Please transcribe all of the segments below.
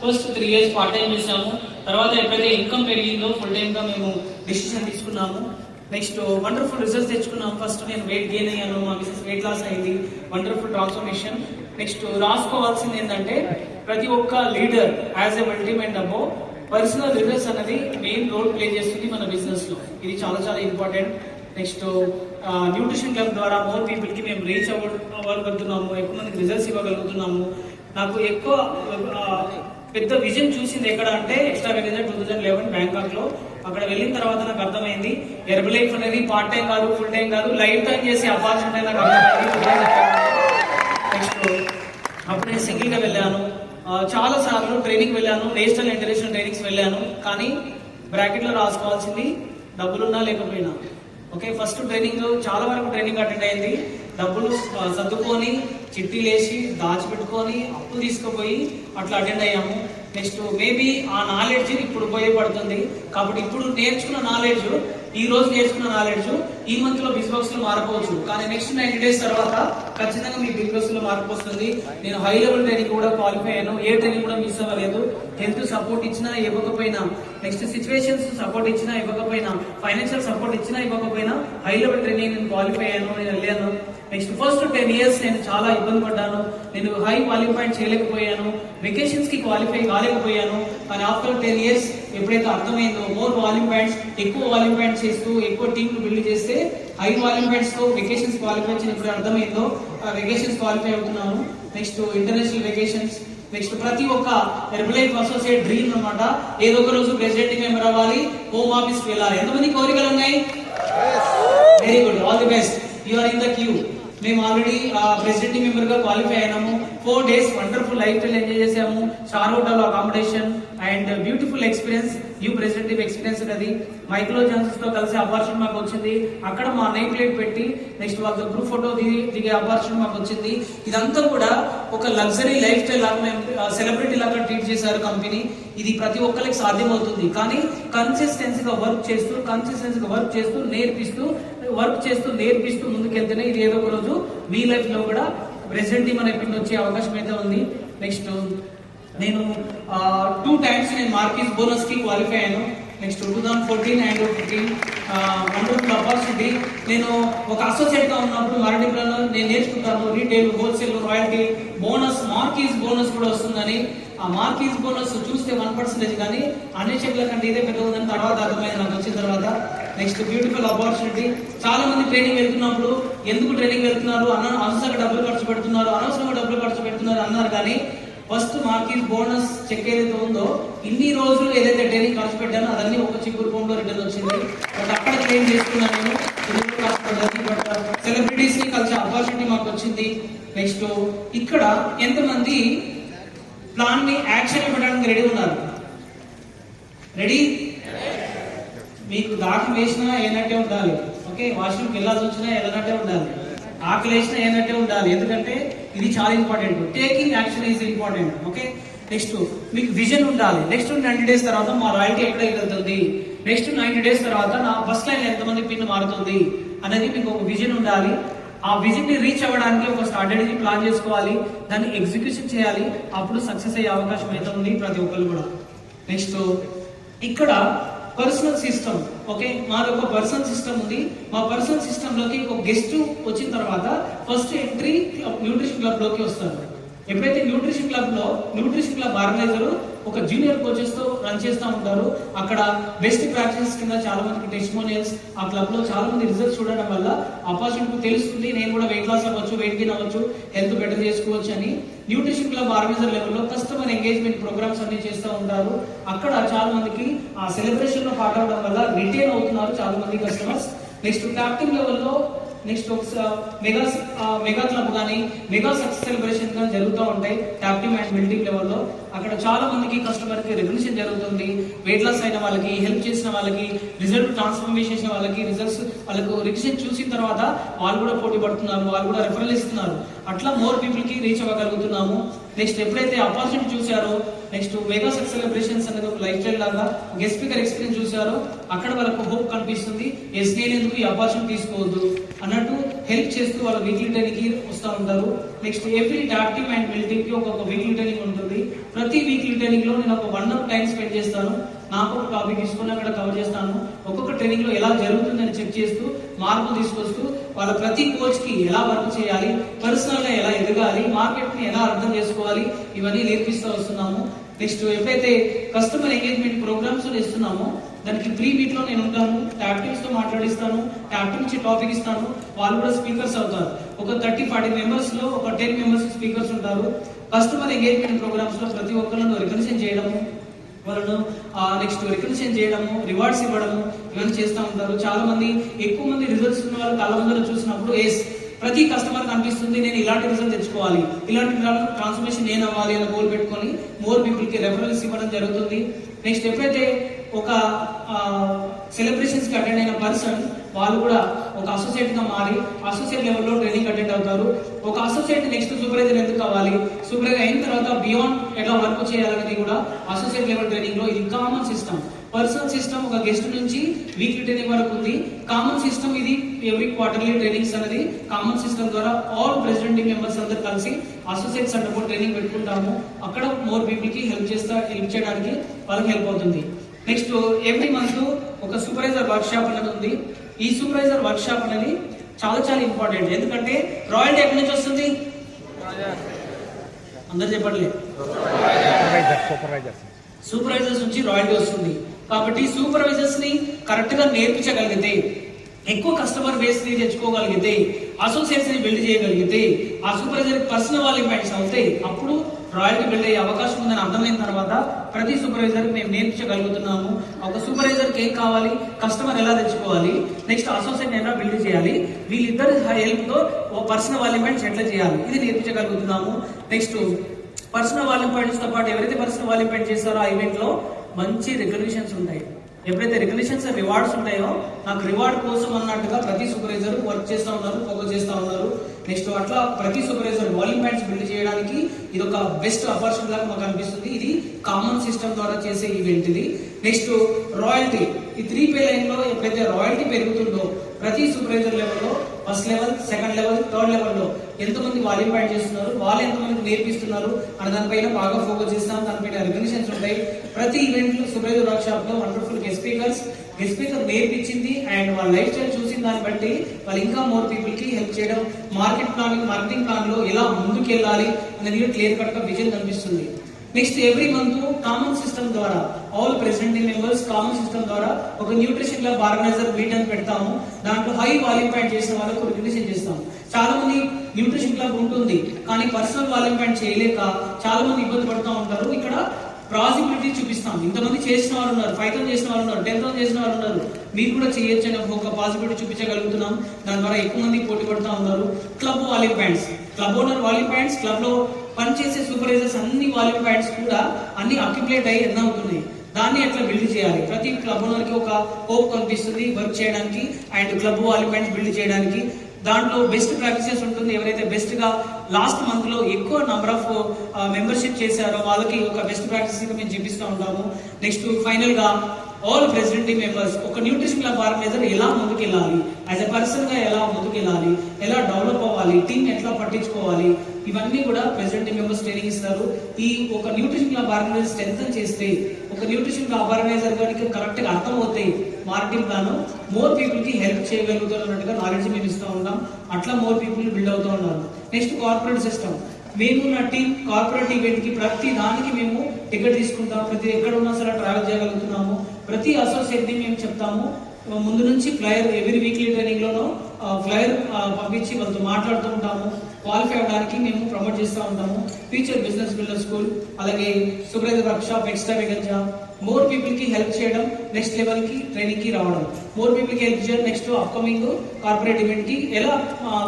First 3 years part time చేసాము. తర్వాత ఎప్పుడైతే ఇన్కమ్ పెరిగిందో ఫుల్ టైమ్గా మేము డిసిషన్ తీసుకున్నాము. నెక్స్ట్ వండర్ఫుల్ రిజల్ట్స్ తెచ్చుకున్నాం. ఫస్ట్ నేను వెయిట్ గెయిన్ అయ్యాను, మా బిజినెస్ వెయిట్ లాస్ అయింది, వండర్ఫుల్ ట్రాన్స్ఫర్మేషన్. నెక్స్ట్ రాసుకోవాల్సింది ఏంటంటే ప్రతి ఒక్క లీడర్ యాజ్ ఎ మల్టీమెంట్ అబో పర్సనల్ రిజల్ట్స్ అనేది మెయిన్ రోల్ ప్లే చేస్తుంది మన బిజినెస్ లో. ఇది చాలా చాలా ఇంపార్టెంట్. నెక్స్ట్ న్యూట్రిషన్ క్లబ్ ద్వారా మోర్ పీపుల్ కి మేము రీచ్ అవ్వగలుగుతున్నాము, ఎక్కువ మందికి రిజల్ట్స్ ఇవ్వగలుగుతున్నాము. నాకు ఎక్కువ పెద్ద విజన్ చూసింది ఎక్కడ అంటే ఎక్స్ట్రా వెకేషన్ 2011 బ్యాంకాక్ లో. అక్కడ వెళ్ళిన తర్వాత నాకు అర్థమైంది హెర్బల్ లైఫ్ అనేది పార్ట్ టైం కాదు, ఫుల్ టైం కాదు, లైఫ్ టైం చేసే ఆపర్చునిటీ నాకు అర్థమైంది. నెక్స్ట్ అప్పుడు నేను సింగిల్ గా వెళ్ళాను, చాలా సార్లు ట్రైనింగ్ వెళ్ళాను, నేషనల్ ఇంటర్నేషనల్ ట్రైనింగ్స్ వెళ్ళాను. కానీ బ్రాకెట్ లో రాసుకోవాల్సింది డబ్బులున్నా లేకపోయినా. ఓకే, ఫస్ట్ ట్రైనింగ్ చాలా వరకు ట్రైనింగ్ అటెండ్ అయింది, డబ్బులు సర్దుకొని చిట్టీలేసి దాచిపెట్టుకొని అప్పు తీసుకుపోయి అట్లా అటెండ్ అయ్యాము. నెక్స్ట్ మేబీ ఆ నాలెడ్జ్ ఇప్పుడు ఉపయోగపడుతుంది. కాబట్టి ఇప్పుడు నేర్చుకున్న నాలెడ్జ్, ఈ రోజు నేర్చుకున్న నాలెడ్జ్ ఈ మంత్ లో బిజినెస్ లో మారిపోవచ్చు, కానీ నెక్స్ట్ 90 days తర్వాత ఖచ్చితంగా మీ బిజినెస్ లో మార్పు వస్తుంది. నేను హై లెవెల్ ట్రైనింగ్ కూడా క్వాలిఫై అయ్యాను, ఏ ట్రైనింగ్ కూడా మిస్ అవ్వలేదు. హెల్త్ సపోర్ట్ ఇచ్చినా ఇవ్వకపోయినా, నెక్స్ట్ సిచ్యువేషన్స్ సపోర్ట్ ఇచ్చినా ఇవ్వకపోయినా, ఫైనాన్షియల్ సపోర్ట్ ఇచ్చినా ఇవ్వకపోయినా హై లెవెల్ ట్రైనింగ్ నేను క్వాలిఫై అయ్యాను, నేను వెళ్ళాను. నెక్స్ట్ ఫస్ట్ 10 years నేను చాలా ఇబ్బంది పడ్డాను, నేను హై క్వాలిఫై చేయలేకపోయాను, వెకేషన్స్ కి క్వాలిఫై కాలేకపోయాను. కానీ ఆఫ్టర్ 10 years ఎప్పుడైతే అర్థమైందో మోర్ వాల్యూమ్ బ్యాండ్స్, ఎక్కువ వాల్యూమ్ బ్యాండ్స్ చేస్తూ ఎక్కువ టీంలు బిల్డ్ చేస్తే హై వాల్యూమ్ బ్యాండ్స్ తో వెకేషన్స్ క్వాలిఫై ఎప్పుడు అర్థమైందో వెకేషన్స్ క్వాలిఫై అవుతున్నాను. Next international vacations. నెక్స్ట్ ప్రతి ఒక్క హెర్బల్ లైఫ్ అసోసియేట్ డ్రీమ్ అన్నమాట, ఏదో ఒక రోజు ప్రెసిడెంట్ మెంబర్ అవ్వాలి, హోమ్ ఆఫీస్ కి వెళ్ళాలి. ఎంతమంది కోరికలు ఉన్నాయి? Very good, all the best, you are in the queue. మేము ఆల్రెడీ ప్రెసిడెంట్ మెంబర్ గా క్వాలిఫై అయినాము. 4 days wonderful life style enjoy చేసాము, star hotel accommodation and beautiful experience, new president experience అనేది. మైక్రో జాన్సన్స్ తో కలిసి ఆపర్చునిటీ మాకు వచ్చింది, అక్కడ మా నేమ్ ప్లేట్ పెట్టి నెక్స్ట్ వాళ్ళతో గ్రూప్ ఫోటో దిగే ఆపర్చునిటీ మాకు వచ్చింది. ఇదంతా కూడా ఒక లగ్జరీ లైఫ్ స్టైల్ లాగా మేము సెలబ్రిటీ లాగా ట్రీట్ చేశారు కంపెనీ. ఇది ప్రతి ఒక్కరికి సాధ్యమవుతుంది, కానీ కన్సిస్టెన్సీగా వర్క్ చేస్తూ నేర్పిస్తూ ముందుకెళ్తేనే ఇది ఏదో ఒక రోజు మీ లైఫ్ లో కూడా ప్రెసిడెంట్ టీమ్ అనే పిన్ వచ్చే అవకాశం అయితే ఉంది. నెక్స్ట్ నేను 2 times నేను మార్కీస్ బోనస్ కి క్వాలిఫై అయ్యాను. Next 2014 and 2015 wonderful opportunity. నేను ఒక అసోసియేట్ గా ఉన్నప్పుడు మల్టీప్లలో నేను నేర్చుకుంటాను retail, wholesale, royalty, bonus, Mark Hughes bonus కూడా వస్తుందని. ఆ మార్కీస్ బోనస్ చూస్తే 1% కానీ అన్ని చెట్ల కంటే ఇదే పెద్ద ఉందని తర్వాత అర్థమైంది నాకు వచ్చిన తర్వాత. Next beautiful opportunity. చాలా మంది ట్రైనింగ్ వెళ్తున్నప్పుడు ఎందుకు ట్రైనింగ్ వెళ్తున్నారు, అనవసరంగా డబ్బులు ఖర్చు పెడుతున్నారు అన్నారు. కానీ ఫస్ట్ మార్కీస్ బోనస్ చెక్ ఏదైతే ఉందో ఇన్ని రోజులు ఏదైతే ట్రైనింగ్ ఖర్చు పెట్టానో అదన్నీ ఒక చిక్కు రూపంలో రిటర్న్ వచ్చింది. బట్ అక్కడ క్లెయిమ్ చేసుకున్నాను నేను, బట్ సెలబ్రిటీస్ ని కలిసి ఆపర్చునిటీ మాకు వచ్చింది. నెక్స్ట్ ఇక్కడ ఎంతమంది ప్లాన్ ని యాక్షన్ ఇవ్వడానికి రెడీ ఉన్నారు? రెడీ? మీకు దాఖలు వేసినా ఏనట్టే ఉండాలి. ఓకే, వాష్రూమ్కి వెళ్ళాల్సి వచ్చినా వెళ్ళనట్టే ఉండాలి, ఆకలి వేసినా ఏనట్టే ఉండాలి. ఎందుకంటే ఇది చాలా important. Taking action is important. Okay, next మీకు విజన్ ఉండాలి. నెక్స్ట్ 90 days తర్వాత మా రాయల్టీ ఎక్కడికి వెళ్తుంది, నెక్స్ట్ 90 days తర్వాత నా ఫస్ట్ లైన్ ఎంతమంది పిన్ మారుతుంది అనేది మీకు ఒక విజన్ ఉండాలి. ఆ విజన్ ని రీచ్ అవ్వడానికి ఒక స్ట్రాటజీ ప్లాన్ చేసుకోవాలి, దాన్ని ఎగ్జిక్యూషన్ చేయాలి. అప్పుడు సక్సెస్ అయ్యే అవకాశం అయితే ఉంది ప్రతి ఒక్కరు కూడా. నెక్స్ట్ ఇక్కడ పర్సనల్ సిస్టమ్. ఓకే, మాది ఒక పర్సనల్ సిస్టమ్ ఉంది. మా పర్సనల్ సిస్టమ్ లోకి ఒక గెస్ట్ వచ్చిన తర్వాత ఫస్ట్ ఎంట్రీ న్యూట్రిషన్ క్లబ్ లోకి వస్తారు. ఎప్పుడైతే న్యూట్రిషన్ క్లబ్ ఆర్గనైజర్ ఒక జూనియర్ కోచెస్ తో రన్ చేస్తూ ఉంటారు. అక్కడ బెస్ట్ ప్రాక్టీసెస్ కింద చాలా మందికి టెస్టిమోనియల్స్, ఆ క్లబ్ లో చాలా మంది రిజల్ట్స్ చూడడం వల్ల ఆపర్చునిటీ తెలుస్తుంది. నేను కూడా వెయిట్ లాస్ అవ్వచ్చు, వెయిట్ గెయిన్ అవ్వచ్చు, హెల్త్ బెటర్ చేసుకోవచ్చు అని న్యూట్రిషన్ క్లబ్ ఆర్గనైజర్ లెవెల్లో కస్టమర్ ఎంగేజ్మెంట్ ప్రోగ్రామ్స్ అన్ని చేస్తూ ఉంటారు. అక్కడ చాలా మందికి ఆ సెలబ్రేషన్ లో పార్ట్ అవడం వల్ల రిటైన్ అవుతున్నారు చాలా మంది కస్టమర్స్. నెక్స్ట్ క్యాప్టెన్ లెవెల్లో నెక్స్ట్ మెగా క్లబ్ కానీ మెగా సక్సెస్ సెలబ్రేషన్ కానీ జరుగుతూ ఉంటాయి టాప్ టీమ్ అండ్ బిల్డింగ్ లెవెల్లో. అక్కడ చాలా మందికి కస్టమర్ కి రెగ్యులేషన్ జరుగుతుంది. వెయిట్ లాస్ అయిన వాళ్ళకి, హెల్ప్ చేసిన వాళ్ళకి, రిజల్ట్ ట్రాన్స్ఫర్మేషన్ చేసిన వాళ్ళకి, రిజల్ట్స్ వాళ్ళకు రిగ్రెషన్ చూసిన తర్వాత వాళ్ళు కూడా పోటీ పడుతున్నారు, వాళ్ళు కూడా రెఫరల్ ఇస్తున్నారు. అట్లా మోర్ పీపుల్ కి రీచ్ అవ్వగలుగుతున్నాము. నెక్స్ట్ ఎప్పుడైతే ఆపర్చునిటీ చూసారో, నెక్స్ట్ మెగా సక్సెస్ సెలబ్రేషన్స్ అనేది ఒక లైఫ్ స్టైల్ లాగా గెస్ట్ స్పీకర్ ఎక్స్పీరియన్స్ చూసారో అక్కడ వాళ్ళకు హోప్ కనిపిస్తుంది. ఎస్, నేను ఎందుకు ఈ ఆపర్చునిటీ తీసుకోవద్దు అన్నట్టు హెల్ప్ చేస్తూ వాళ్ళ వీక్లీ ట్రైనింగ్ కి వస్తూ ఉంటారు. Next every dot team and meal team కి ఒక్కొక్క వీక్లీ ట్రైనింగ్ ఉంటుంది. ప్రతి వీక్లీ ట్రైనింగ్ లో నేను ఒక 1 hour టైం స్పెండ్ చేస్తాను. నాకు ఒక టాపిక్ తీసుకుని అక్కడ కవర్ చేస్తాను. ఒక్కొక్క ట్రైనింగ్ లో ఎలా జరుగుతుందని చెక్ చేస్తూ మార్పులు తీసుకొస్తూ వాళ్ళ ప్రతి కోచ్ కి ఎలా వర్క్ చేయాలి, పర్సనల్ గా ఎలా ఎదగాలి, మార్కెట్ ని ఎలా అర్థం చేసుకోవాలి, ఇవన్నీ నేర్పిస్తూ వస్తున్నాము. నెక్స్ట్ ఎప్పుడైతే కస్టమర్ ఎంగేజ్మెంట్ ప్రోగ్రామ్స్ ఇస్తున్నామో దానికి ప్రీ మీట్ లో నేను ఉంటాను. ట్యాప్ టీమ్స్ తో మాట్లాడిస్తాను, ట్యాప్ టీమ్ నుంచి టాపిక్ ఇస్తాను, వాళ్ళు కూడా స్పీకర్స్ అవుతారు. ఒక 30-40 మెంబర్స్ లో ఒక 10 మెంబర్స్ స్పీకర్స్ ఉంటారు. కస్టమర్ ఎంగేజ్మెంట్ ప్రోగ్రామ్స్ లో ప్రతి ఒక్కరిని రికగ్నిషన్ చేయడము, వాళ్ళను నెక్స్ట్ రికగ్నిషన్ చేయడము, రివార్డ్స్ ఇవ్వడము, ఇవన్నీ చేస్తూ ఉంటారు. చాలా మంది ఎక్కువ మంది రిజల్ట్స్ ఉన్న వాళ్ళు కళ్ళ ముందర చూసినప్పుడు ప్రతి కస్టమర్ కనిపిస్తుంది నేను ఇలాంటి రిజల్ట్ తెచ్చుకోవాలి, ఇలాంటి ట్రాన్స్ఫర్మేషన్ నేను అవ్వాలి అని గోల్ పెట్టుకొని మోర్ పీపుల్ కి రెఫరల్స్ ఇవ్వడం జరుగుతుంది. నెక్స్ట్ ఎప్పుడైతే ఒక సెలబ్రేషన్స్ కి అటెండ్ అయిన పర్సన్ వాళ్ళు కూడా ఒక అసోసియేట్ గా మారి అసోసియేట్ లెవెల్లో ట్రైనింగ్ అటెండ్ అవుతారు. ఒక అసోసియేట్ నెక్స్ట్ సూపర్వైజర్ ఎందుకు కావాలి, సూపర్వైజర్ అయిన తర్వాత బియాండ్ ఎలా వర్క్ చేయాలనేది కూడా అసోసియేట్ లెవెల్ ట్రైనింగ్ లో ఇది కామన్ సిస్టమ్. పర్సనల్ సిస్టమ్ ఒక గెస్ట్ నుంచి వీక్లీ ట్రైనింగ్ వరకు ఉంది. కామన్ సిస్టమ్ ఇది ఎవ్రీ క్వార్టర్లీ ట్రైనింగ్స్ అనేది కామన్ సిస్టమ్ ద్వారా ఆల్ ప్రెసిడెంట్ టీమ్ మెంబర్స్ అందరు కలిసి అసోసియేట్స్ అంటే ట్రైనింగ్ పెట్టుకుంటాము. అక్కడ మోర్ పీపుల్ కి హెల్ప్ చేయడానికి వాళ్ళకి హెల్ప్ అవుతుంది. నెక్స్ట్ ఎవ్రీ మంత్ ఒక సూపర్వైజర్ వర్క్ షాప్ అనేది ఉంది. ఈ సూపర్వైజర్ వర్క్ షాప్ అనేది చాలా చాలా ఇంపార్టెంట్. ఎందుకంటే రాయల్టీ ఎక్కడి నుంచి వస్తుంది అందరు చెప్పట్లేదు, సూపర్వైజర్స్ నుంచి రాయల్టీ వస్తుంది. కాబట్టి సూపర్వైజర్స్ ని కరెక్ట్ గా నేర్పించగలిగితే, ఎక్కువ కస్టమర్ బేస్ ని తెచ్చుకోగలిగితే, అసోసియేట్స్ ని బిల్డ్ చేయగలిగితే, ఆ సూపర్వైజర్ పర్సనల్ వాళ్ళు ఇంపాక్ట్స్ అవుతాయి. అప్పుడు రాయల్టీ బిల్డ్ అయ్యే అవకాశం ఉందని అర్థమైన తర్వాత ప్రతి సూపర్వైజర్ మేము నేర్పించగలుగుతున్నాము. ఒక సూపర్వైజర్ కి ఏం కావాలి, కస్టమర్ ఎలా తెచ్చుకోవాలి, నెక్స్ట్ అసోసియేట్ ఎలా బిల్డ్ చేయాలి, వీళ్ళిద్దరు హెల్ప్ తో పర్సనల్ వాళ్ళు ఇంపాక్ట్స్ ఎట్లా చేయాలి, ఇది నేర్పించగలుగుతున్నాము. నెక్స్ట్ పర్సనల్ వాల్యూమ్ పాయింట్స్ తో పాటు ఎవరైతే పర్సనల్ వాల్యూమ్ పాయింట్ చేస్తారో ఆ ఈవెంట్ లో మంచి రికగ్నిషన్స్ ఉంటాయి. ఎప్పుడైతే రికగ్నిషన్స్ రివార్డ్స్ ఉంటాయో నాకు రివార్డ్ కోసం అన్నట్టుగా ప్రతి సూపర్వైజర్ వర్క్ చేస్తూ ఉన్నారు, ఫోకస్ చేస్తూ ఉన్నారు. నెక్స్ట్ అట్లా ప్రతి సూపర్వైజర్ వాల్యూమ్ పాయింట్స్ బిల్డ్ చేయడానికి ఇది ఒక బెస్ట్ ఆపర్చునిటీ లాగా మాకు అనిపిస్తుంది. ఇది కామన్ సిస్టమ్ ద్వారా చేసే ఈవెంట్ ఇది. నెక్స్ట్ రాయల్టీ, ఈ 3 లైన్ లో ఎప్పుడైతే రాయల్టీ పెరుగుతుందో ప్రతి సూపర్వైజర్ లెవెల్లో first level, second level, third లెవెల్లో ఎంతమంది వాల్యూమ్ పాయింట్ చేస్తున్నారు, వాళ్ళు ఎంతమంది నేర్పిస్తున్నారు అనే దానిపైన బాగా ఫోకస్ చేస్తాం. దానిపైన రికగ్నిషన్స్ ఉంటాయి. ప్రతి ఈవెంట్ లో సూపర్వైజర్ వర్క్ షాప్ లో వండర్ఫుల్ గెస్ట్ స్పీకర్ నేర్పించింది అండ్ వాళ్ళ లైఫ్ స్టైల్ చూసిన దాన్ని బట్టి వాళ్ళు ఇంకా మోర్ పీపుల్ కి హెల్ప్ చేయడం, మార్కెటింగ్ ప్లాన్ లో ఎలా ముందుకు వెళ్ళాలి అనేది క్లియర్ కట్ గా విజన్ కనిపిస్తుంది. Next every month common system ద్వారా all president members common system ద్వారా ఒక న్యూట్రిషన్ క్లబ్ ఆర్గనైజర్ మీట్ అని పెడతాము. దాంట్లో హై వాల్యూమ్ పాయింట్ చేసిన వాళ్ళకు రికగ్నిషన్ చేస్తాము. చాలా మంది న్యూట్రిషన్ క్లబ్ ఉంటుంది కానీ పర్సనల్ వాల్యూమ్ పాయింట్ చేయలేక చాలా మంది ఇబ్బంది పడుతూ ఉంటారు. ఇక్కడ పాసిబిలిటీ చూపిస్తాం. ఇంతమంది చేసిన వాళ్ళు ఉన్నారు, 5,000 చేసిన వాళ్ళు ఉన్నారు, 10,000 చేసిన వాళ్ళు ఉన్నారు, మీరు కూడా చేయొచ్చు అని ఒక పాసిబిలిటీ చూపించగలుగుతున్నాం. దాని ద్వారా ఎక్కువ మంది పోటీ పడుతూ ఉన్నారు. Club volume points, club owner volume points, club లో పనిచేసే సూపర్వైజర్స్ అన్ని వాల్యూమ్ పాయింట్స్ కూడా అన్ని అక్యుములేట్ అయ్యి ఎన్న అవుతున్నాయి. దాన్ని ఎట్లా బిల్డ్ చేయాలి, ప్రతి క్లబ్ ఓనర్ కి ఒక హోప్ కనిపిస్తుంది వర్క్ చేయడానికి and club volume points build చేయడానికి. దాంట్లో బెస్ట్ ప్రాక్టీసెస్ ఉంటుంది. ఎవరైతే బెస్ట్ గా లాస్ట్ మంత్ లో ఎక్కువ నంబర్ ఆఫ్ మెంబర్షిప్ చేశారో వాళ్ళకి ఒక బెస్ట్ ప్రాక్టీస్ మేము చూపిస్తూ ఉంటాము. నెక్స్ట్ ఫైనల్ గా ఆల్ ప్రెసిడెంట్ టీమ్ మెంబర్స్ ఒక న్యూట్రిషన్ క్లబ్ ఆర్గనైజర్ ఎలా ముందుకెళ్ళాలి, యాజ్ ఎ పర్సన్ గా ఎలా ముందుకెళ్ళాలి, ఎలా డెవలప్ అవ్వాలి, టీమ్ ఎట్లా పట్టించుకోవాలి, ఇవన్నీ కూడా ప్రెసిడెంట్ టీమ్ మెంబర్స్ ట్రైనింగ్ ఇస్తారు. ఈ ఒక న్యూట్రిషన్ క్లబ్ ఆర్గనైజర్ స్ట్రెంథన్ చేస్తే, ఒక న్యూట్రిషన్ క్లబ్ ఆర్గనైజర్ గారికి కరెక్ట్ గా అర్థం అవుతాయి మార్కెటింగ్ ప్లాన్, మోర్ పీపుల్ కి హెల్ప్ చేయగలుగుతారు అన్నట్టుగా నాలెడ్జ్ మేము ఇస్తూ ఉంటాం. అట్లా మోర్ పీపుల్ బిల్డ్ అవుతూ ఉన్నారు. నెక్స్ట్ కార్పొరేట్ సిస్టమ్, మేము నా టీం కార్పొరేట్ ఈవెంట్ కి ప్రతి దానికి మేము టికెట్ తీసుకుంటాం. ప్రతి ఎక్కడ ఉన్నా సరే ట్రావెల్ చేయగలుగుతున్నాము. ప్రతి అసోసియేట్ ని మేము చెప్తాము ముందు నుంచి ఫ్లైర్ ఎవరీ వీక్లీ ట్రైనింగ్ లోనో ఫ్లైర్ పంపించి వాళ్ళతో మాట్లాడుతూ ఉంటాము. క్వాలిఫై అవడానికి మేము ప్రమోట్ చేస్తూ ఉంటాము. ఫ్యూచర్ బిజినెస్ బిల్డర్ స్కూల్, అలాగే supervisor work shop, extra vegan more people కి హెల్ప్ చేయడం, నెక్స్ట్ లెవెల్ కి ట్రైనింగ్ కి రావడం, మోర్ పీపుల్ కి హెల్ప్ చేయడం. నెక్స్ట్ అప్కమింగ్ కార్పొరేట్ ఈవెంట్ కి ఎలా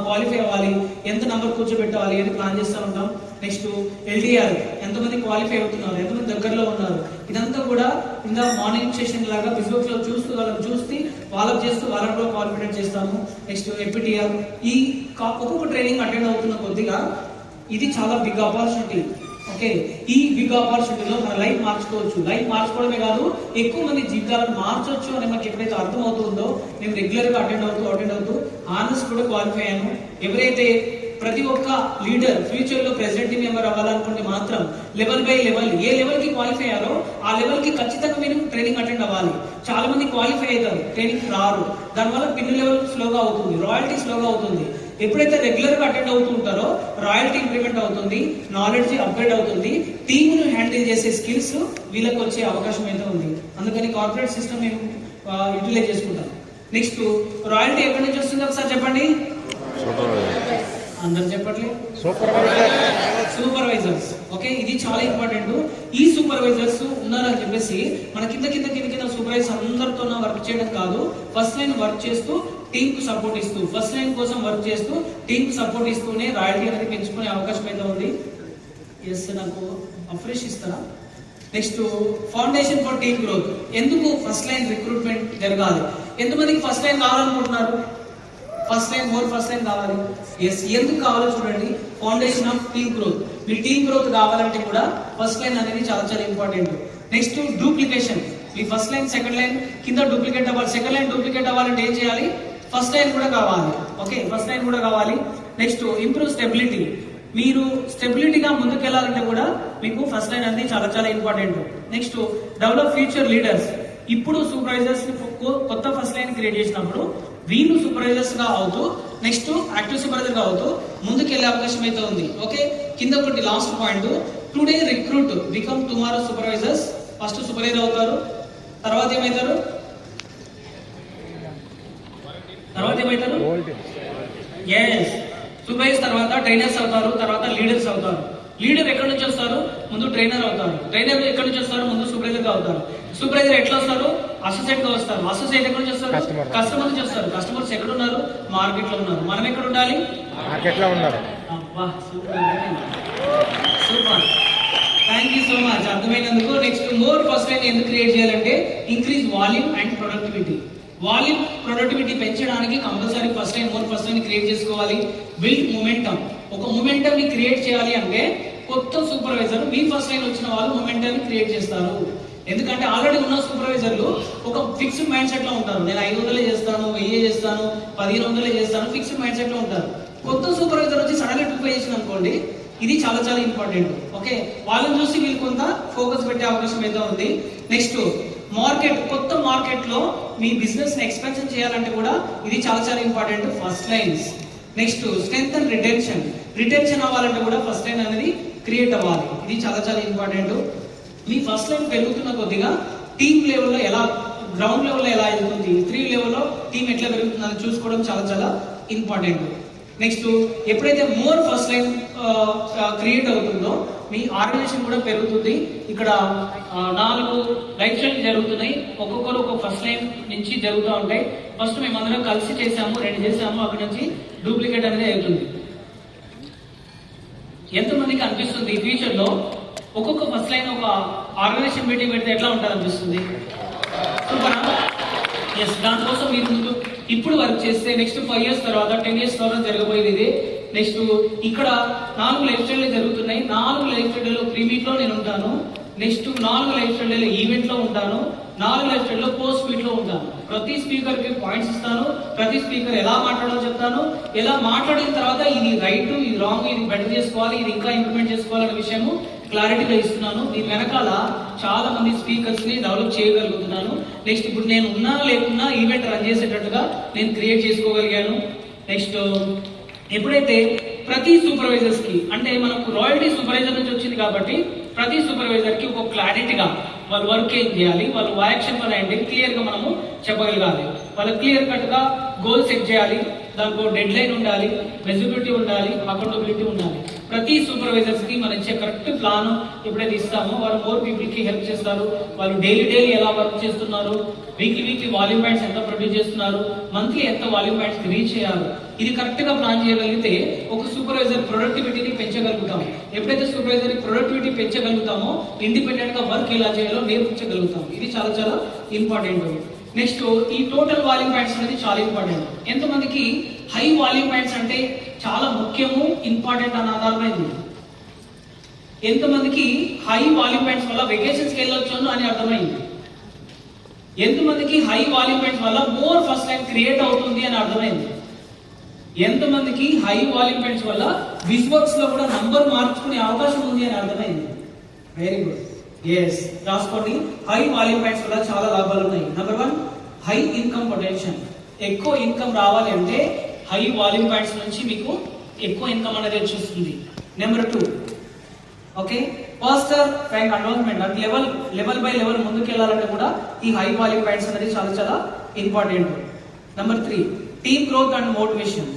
క్వాలిఫై అవ్వాలి, ఎంత నంబర్ కూర్చోబెట్టాలి అని ప్లాన్ చేస్తూ ఉంటాం. నెక్స్ట్ ఎల్టీఆర్, ఎంతమంది క్వాలిఫై అవుతున్నారు, ఎంతమంది దగ్గరలో ఉన్నారు, ఇదంతా కూడా ఇంత మార్నింగ్ సెషన్ లాగా ఫేస్బుక్ లో చూస్తూ వాళ్ళకి వాళ్ళకి చేస్తూ వాళ్ళని కూడా కాన్ఫిడెంట్ చేస్తాము. నెక్స్ట్ ఎపిటిఆర్, ఈ ఒక్కొక్క ట్రైనింగ్ అటెండ్ అవుతున్న కొద్దిగా ఇది చాలా బిగ్ ఆపర్చునిటీ. ఓకే, ఈ బిగ్ ఆపర్చునిటీలో మన లైఫ్ మార్చుకోవచ్చు. లైఫ్ మార్చుకోవడమే కాదు, ఎక్కువ మంది జీవితాలను మార్చొచ్చు అని మనకి ఎప్పుడైతే అర్థమవుతుందో, మేము రెగ్యులర్ గా అటెండ్ అవుతూ ఆనర్స్ కూడా క్వాలిఫై అయ్యాను. ఎవరైతే ప్రతి ఒక్క లీడర్ ఫ్యూచర్ లో ప్రెసిడెంట్ మెంబర్ అవ్వాలనుకుంటే మాత్రం level by level A level కి క్వాలిఫై అయ్యారో ఆ లెవెల్ కి ఖచ్చితంగా మీరు ట్రైనింగ్ అటెండ్ అవ్వాలి. చాలా మంది క్వాలిఫై అవుతారు, ట్రైనింగ్ రారు, దానివల్ల పిన్ లెవెల్ స్లోగా అవుతుంది, రాయల్టీ స్లోగా అవుతుంది. ఎప్పుడైతే రెగ్యులర్ గా అటెండ్ అవుతూ ఉంటారో రాయల్టీ ఇంప్రూవ్మెంట్ అవుతుంది, నాలెడ్జ్ అప్గ్రేడ్ అవుతుంది, టీమును హ్యాండిల్ చేసే స్కిల్స్ వీళ్ళకి వచ్చే అవకాశం అయితే ఉంది. అందుకని కార్పొరేట్ సిస్టమ్ మేము యూటిలైజ్ చేసుకుంటాం. నెక్స్ట్ రాయల్టీ ఎక్కడి నుంచి వస్తుంది ఒకసారి చెప్పండి. అందరు చెప్పట్లేదు. సూపర్వైజర్స్. ఓకే, ఇది చాలా ఇంపార్టెంట్. ఈ సూపర్వైజర్స్ ఉన్నారని చెప్పేసి మన కింద సూపర్వైజర్స్ అందరితో వర్క్ చేయడం కాదు, ఫస్ట్ లైన్ వర్క్ చేస్తూ టీమ్ కు సపోర్ట్ ఇస్తూ, ఫస్ట్ లైన్ కోసం వర్క్ చేస్తూ టీమ్ కు సపోర్ట్ ఇస్తూనే రాయల్టీ అనేది పెంచుకునే అవకాశం అయితే ఉంది. ఎస్, నాకు అఫ్రెష్ ఇస్తారా? Next foundation for team growth. ఎందుకు ఫస్ట్ లైన్ రిక్రూట్మెంట్ జరగాలి? ఎంతమందికి ఫస్ట్ లైన్ కావాలనుకుంటున్నారు? ఫస్ట్ లైన్ కావాలి. ఎస్, ఎందుకు కావాలో చూడండి. Foundation of team growth. మీ టీమ్ గ్రోత్ కావాలంటే కూడా ఫస్ట్ లైన్ అనేది చాలా చాలా ఇంపార్టెంట్. Next duplication. మీ ఫస్ట్ లైన్ సెకండ్ లైన్ కింద డూప్లికేట్ అవ్వాలి. సెకండ్ లైన్ డూప్లికేట్ అవ్వాలంటే ఏం చేయాలి? ఫస్ట్ లైన్ కూడా కావాలి. ఓకే, ఫస్ట్ లైన్ కూడా కావాలి. Next improve stability. మీరు స్టెబిలిటీగా ముందుకెళ్లాలంటే కూడా మీకు ఫస్ట్ లైన్ అనేది చాలా చాలా important. Next develop future leaders. ఇప్పుడు సూపర్వైజర్స్ కొత్త ఫస్ట్ లైన్ క్రియేట్ చేసినప్పుడు వీళ్ళు సూపర్వైజర్స్ గా అవుతూ నెక్స్ట్ యాక్టివ్ సూపర్వైజర్ గా అవుతూ ముందుకెళ్లే అవకాశం అయితే ఉంది. ఓకే, కింద ఒకటి last point. Today recruit become tomorrow supervisors. First supervisor అవుతారు, తర్వాత ఏమవుతారు? ఎస్, సూపర్వైజర్ తర్వాత ట్రైనర్స్ అవుతారు, తర్వాత లీడర్స్ అవుతారు. లీడర్ ఎక్కడి నుంచి వస్తారు? ముందు ట్రైనర్ అవుతారు. ట్రైనర్ ఎక్కడి నుంచి వస్తారు? ముందు సూపర్వైజర్ గా అవుతారు. సూపర్వైజర్ ఎట్లా వస్తారు? అసోసియేట్ గా వస్తారు. అసోసియేట్ ఎక్కడి నుంచి వస్తారు? కస్టమర్ నుంచి వస్తారు. కస్టమర్స్ ఎక్కడ ఉన్నారు? మార్కెట్ లో ఉన్నారు. మనం ఎక్కడ ఉండాలి? మార్కెట్ లో ఉన్నారు. అబ్బా, super, thank you so much అర్థమైనందుకు. నెక్స్ట్ మోర్ ఫస్ట్ లైన్ ఎందుకు క్రియేట్ చేయాలంటే increase volume and productivity. Volume productivity పెంచడానికి కంపల్సరీ ఫస్ట్ లైన్ క్రియేట్ చేసుకోవాలి. Build momentum. ఒక మొమెంటమ్ ని క్రియేట్ చేయాలి అంటే కొత్త సూపర్వైజర్ మీ ఫస్ట్ లైన్ వచ్చిన వాళ్ళు మొమెంటమ్ ని క్రియేట్ చేస్తారు. ఎందుకంటే ఆల్రెడీ ఉన్న సూపర్వైజర్లు ఒక ఫిక్స్డ్ మైండ్ సెట్ లో ఉంటారు. నేను 500 చేస్తాను, 1000 చేస్తాను, 1500 చేస్తాను, ఫిక్స్డ్ మైండ్ సెట్ లో ఉంటారు. కొత్త సూపర్వైజర్ వచ్చి సడన్ గా 25 చేసిన అనుకోండి, ఇది చాలా చాలా ఇంపార్టెంట్. ఓకే, వాళ్ళని చూసి వీళ్ళు కొంత ఫోకస్ పెట్టే అవకాశం అయితే ఉంది. Next market. కొత్త మార్కెట్ లో మీ బిజినెస్ ని ఎక్స్పాన్షన్ చేయాలంటే కూడా ఇది చాలా చాలా important. First lines. Next strength and retention అవ్వాలంటే కూడా ఫస్ట్ లైన్ అనేది క్రియేట్ అవ్వాలి. ఇది చాలా చాలా ఇంపార్టెంట్. మీ ఫస్ట్ లైన్ పెరుగుతున్న కొద్దిగా టీమ్ లెవెల్లో ఎలా, గ్రౌండ్ లెవెల్లో ఎలా వెళ్తుంది, 3 లెవెల్లో టీమ్ ఎట్లా పెరుగుతుందని చూసుకోవడం చాలా చాలా ఇంపార్టెంట్. నెక్స్ట్ ఎప్పుడైతే మోర్ ఫస్ట్ లైన్ క్రియేట్ అవుతుందో మీ ఆర్గనైజేషన్ కూడా పెరుగుతుంది. ఇక్కడ 4 లైఫ్ స్టైల్ జరుగుతున్నాయి. ఒక్కొక్కరు ఒక ఫస్ట్ లైన్ నుంచి జరుగుతూ ఉంటాయి. ఫస్ట్ మేము అందరం కలిసి చేసాము, 2 చేసాము, అక్కడ నుంచి డూప్లికేట్ అనేది అవుతుంది. ఎంతమందికి అనిపిస్తుంది ఫ్యూచర్ లో ఒక్కొక్క ఫస్ట్ లైన్ ఒక ఆర్గనైజేషన్ మీటింగ్ పెడితే ఎట్లా ఉంటుంది అనిపిస్తుంది? సూపర్. ఎస్, దానికోసం మీరు ముందు ఇప్పుడు వర్క్ చేస్తే నెక్స్ట్ 5 years తర్వాత 10 years తర్వాత జరగబోయేది ఇది. నెక్స్ట్ ఇక్కడ 4 లైఫ్ స్టైల్ జరుగుతున్నాయి. 4 లైఫ్ స్టైల్లో ప్రీమీట్ లో నేను ఉంటాను. నెక్స్ట్ 4 లైఫ్ స్టైల్లో ఈవెంట్ లో ఉంటాను. 4 లైఫ్ స్టైల్లో పోస్ట్ స్పీడ్ లో ఉంటాను. ప్రతి స్పీకర్ కి పాయింట్స్ ఇస్తాను. ప్రతి స్పీకర్ ఎలా మాట్లాడాలో చెప్తాను. ఎలా మాట్లాడిన తర్వాత ఇది రైట్, ఇది రాంగ్, ఇది బెటర్ చేసుకోవాలి, ఇది ఇంకా ఇంప్లిమెంట్ చేసుకోవాలనే విషయము క్లారిటీగా ఇస్తున్నాను. దీని వెనకాల చాలా మంది స్పీకర్స్ ని డెవలప్ చేయగలుగుతున్నాను. నెక్స్ట్ ఇప్పుడు నేను ఉన్నా లేకున్నా ఈవెంట్ రన్ చేసేటట్టుగా నేను క్రియేట్ చేసుకోగలిగాను. నెక్స్ట్ ఎప్పుడైతే ప్రతి సూపర్వైజర్స్ కి, అంటే మనకు రాయల్టీ సూపర్వైజర్ నుంచి వచ్చింది కాబట్టి ప్రతి సూపర్వైజర్ కి ఒక క్లారిటీగా వాళ్ళు వర్క్ ఏం చేయాలి, వాళ్ళు యాక్షన్ వల్ల ఏంటి క్లియర్ గా మనము చెప్పగలగాలి. వాళ్ళు క్లియర్ కట్ గా గోల్ సెట్ చేయాలి. దానికి డెడ్ లైన్ ఉండాలి, మెజరబిలిటీ ఉండాలి, అకౌంటబిలిటీ ఉండాలి. ప్రతి సూపర్వైజర్స్ కి మనం ఇచ్చే కరెక్ట్ ప్లాన్ ఎప్పుడైతే ఇస్తామో వాళ్ళు మోర్ పీపుల్ కి హెల్ప్ చేస్తారు. వాళ్ళు డైలీ ఎలా వర్క్ చేస్తున్నారు, వీక్లీ వాల్యూమ్ పాయింట్స్ ఎంత ప్రొడ్యూస్ చేస్తున్నారు, మంత్లీ ఎంత వాల్యూమ్ పాయింట్స్ రీచ్ చేయాలి, ఇది కరెక్ట్ గా ప్లాన్ చేయగలిగితే ఒక సూపర్వైజర్ ప్రొడక్టివిటీని పెంచగలుగుతాం. ఎప్పుడైతే సూపర్వైజర్ ప్రొడక్టివిటీ పెంచగలుగుతామో ఇండిపెండెంట్ గా వర్క్ ఎలా చేయాలో నేర్పించగలుగుతాం. ఇది చాలా చాలా ఇంపార్టెంట్. నెక్స్ట్ ఈ టోటల్ వాల్యూమ్ పాయింట్స్ అనేది చాలా ఇంపార్టెంట్. ఎంతమందికి హై వాల్యూమ్ పాయింట్స్ అంటే చాలా ముఖ్యము, ఇంపార్టెంట్ అన్న ఆధారమైంది? ఎంతమందికి హై వాల్యూమ్ పాయింట్స్ వల్ల వెకేషన్స్కి వెళ్ళొచ్చు అని అర్థమైంది? ఎంతమందికి హై వాల్యూమ్ పాయింట్స్ వల్ల మోర్ ఫస్ట్ లైన్ క్రియేట్ అవుతుంది అని అర్థమైంది? ఎంతమందికి హై వాల్యూమ్ పాయింట్స్ వల్ల విజువల్స్ లో కూడా నంబర్ మార్చుకునే అవకాశం ఉంది అని అర్థమైంది? వెరీ గుడ్, ఎస్, రాసుకోండి. హై వాల్యూమ్ పాయింట్స్ వల్ల చాలా లాభాలు ఉన్నాయి. Number 1, high income potential. ఎక్కువ ఇన్కమ్ రావాలి అంటే హై వాల్యూమ్ పాయింట్స్ నుంచి మీకు ఎక్కువ ఇన్కమ్ అనేది వచ్చేస్తుంది. Number 2, okay, faster rank advancement, అంటే లెవెల్ బై లెవెల్ ముందుకు వెళ్ళాలంటే కూడా ఈ హై వాల్యూమ్ పాయింట్స్ అనేది చాలా చాలా important. Number 3, team growth and motivation.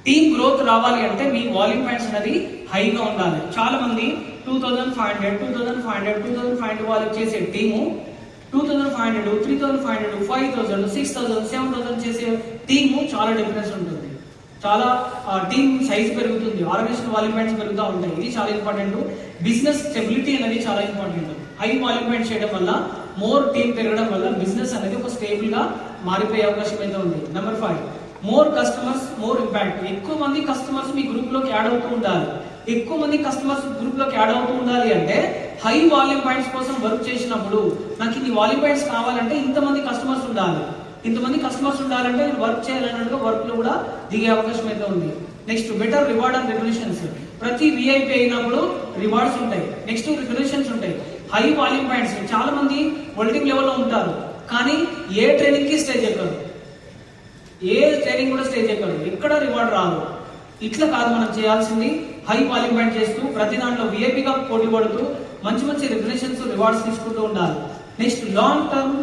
Team growth రావాలి అంటే మీ వాల్యూమ్ పాయింట్స్ అనేది హైగా ఉండాలి. చాలా మంది 2500 వాళ్ళు చేసే టీము 2500, 3500, 5000, 6000, 7000 చేసే టీము చాలా డిఫరెన్స్ ఉంటుంది. చాలా టీమ్ సైజ్ పెరుగుతుంది, ఆర్గనైజేషన్ వాల్యూమ్ పాయింట్స్ పెరుగుతూ ఉంటాయి. ఇది చాలా ఇంపార్టెంట్. బిజినెస్ స్టెబిలిటీ అనేది చాలా ఇంపార్టెంట్. హై వాల్యూమ్ పాయింట్స్ చేయడం వల్ల, మోర్ టీమ్ పెరగడం వల్ల బిజినెస్ అనేది ఒక స్టేబుల్ గా మారిపోయే అవకాశం అయితే ఉంది. Number 5, more customers more impact. ఎక్కువ మంది కస్టమర్స్ మీ గ్రూప్ లోకి యాడ్ అవుతూ ఉండాలి. ఎక్కువ మంది కస్టమర్స్ గ్రూప్ లోకి యాడ్ అవుతూ ఉండాలి అంటే హై వాల్యూమ్ పాయింట్స్ కోసం వర్క్ చేసినప్పుడు నాకు ఇన్ని వాల్యూమ్ పాయింట్స్ కావాలంటే ఇంతమంది కస్టమర్స్ ఉండాలి. ఇంతమంది కస్టమర్స్ ఉండాలంటే నేను వర్క్ చేయాలన్నట్టుగా వర్క్ లో కూడా దిగే అవకాశం అయితే ఉంది. Next, better reward and regulations. ప్రతి విఐపి అయినప్పుడు రివార్డ్స్ ఉంటాయి, నెక్స్ట్ రెగ్యులేషన్స్ ఉంటాయి. హై వాల్యూమ్ పాయింట్స్ చాలా మంది వరల్డింగ్ లెవెల్లో ఉంటారు, కానీ ఏ ట్రైనింగ్ కి స్టేజ్ ఎక్కరు, ఏ ట్రైనింగ్ కూడా స్టేజ్ ఎక్కరు, ఎక్కడ రివార్డ్ రాదు. ఇట్లా కాదు మనం చేయాల్సింది. హై వాల్యూమ్ పాయింట్ చేస్తూ ప్రతి దాంట్లో విఐపిగా పోటీ పడుతూ మంచి మంచి రెగ్యులేషన్స్ రివార్డ్స్ తీసుకుంటూ ఉండాలి. Next, long term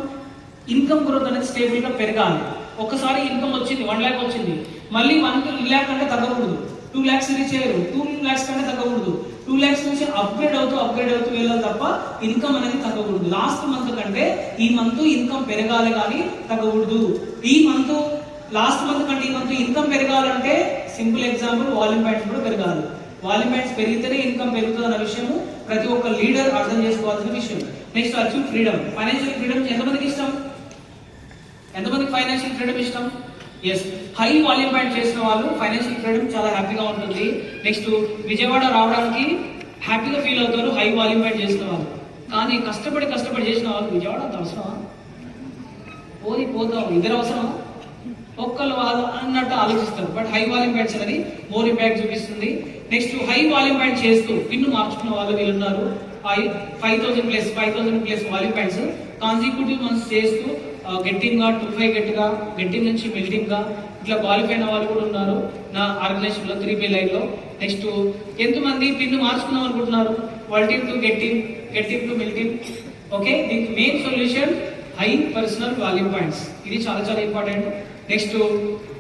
income growth అనేది స్టేబుల్ గా పెరగాలి. ఒక్కసారి ఇన్కమ్ వచ్చింది 1 lakh వచ్చింది, మళ్ళీ 1 lakh కంటే తగ్గకూడదు. 2 lakhs రీచ్ అయ్యారు, 2 lakhs కంటే తగ్గకూడదు. 2 lakhs నుంచి అప్గ్రేడ్ అవుతూ వెళ్ళాలి తప్ప ఇన్కమ్ అనేది తగ్గకూడదు. లాస్ట్ మంత్ కంటే ఈ మంత్ ఇన్కమ్ పెరగాలి కానీ తగ్గకూడదు. ఈ మంత్ లాస్ట్ మంత్ కంటే ఈ మంత్ ఇన్కమ్ పెరగాలంటే సింపుల్ ఎగ్జాంపుల్, వాల్యూమ్ పాయింట్స్ కూడా పెరగాలి. వాల్యూమ్ పాయింట్స్ పెరిగితేనే ఇన్కమ్ పెరుగుతుంది అన్న విషయము ప్రతి ఒక్క లీడర్ అర్థం చేసుకోవాల్సిన విషయం. Next, achieve freedom. Financial freedom ఎంతమందికి ఇష్టం? ఎంతమందికి ఫైనాన్షియల్ ఫ్రీడమ్ ఇష్టం? ఎస్, హై వాల్యూమ్ పాయింట్ చేసిన వాళ్ళు ఫైనాన్షియల్ ఫ్రీడమ్ చాలా హ్యాపీగా ఉంటుంది. నెక్స్ట్, విజయవాడ రావడానికి హ్యాపీగా ఫీల్ అవుతారు హై వాల్యూమ్ పాయింట్ చేసిన వాళ్ళు. కానీ కష్టపడి చేసిన వాళ్ళు విజయవాడ అంత అవసరమా, పోతాం ఇద్దరు అవసరమా, ఒక్కళ్ళు వాళ్ళు అన్నట్టు ఆలోచిస్తారు. బట్ హై వాల్యూమ్ పాయింట్స్ అనేది మోర్ ఇంపాక్ట్ చూపిస్తుంది. నెక్స్ట్, హై వాల్యూమ్ పాయింట్ చేస్తూ పిన్ను మార్చుకున్న వాళ్ళు వీళ్ళు ఉన్నారు. 5,000 plus volume points consecutive months చేస్తూ గెట్టింగ్ గా 25 గెట్టింగ్ నుంచి మిల్టింగ్ గా ఇట్లా క్వాలిఫై అయిన వాళ్ళు కూడా ఉన్నారు నా ఆర్గనైజేషన్ లో 3P లైన్ లో. నెక్స్ట్, ఎంతమంది పిన్ను మార్చుకున్నాం అనుకుంటున్నారు? వల్టింగ్ టు గెట్టింగ్ టు మిల్టింగ్. ఓకే, దీనికి main solution high personal volume points. ఇది చాలా చాలా ఇంపార్టెంట్. నెక్స్ట్,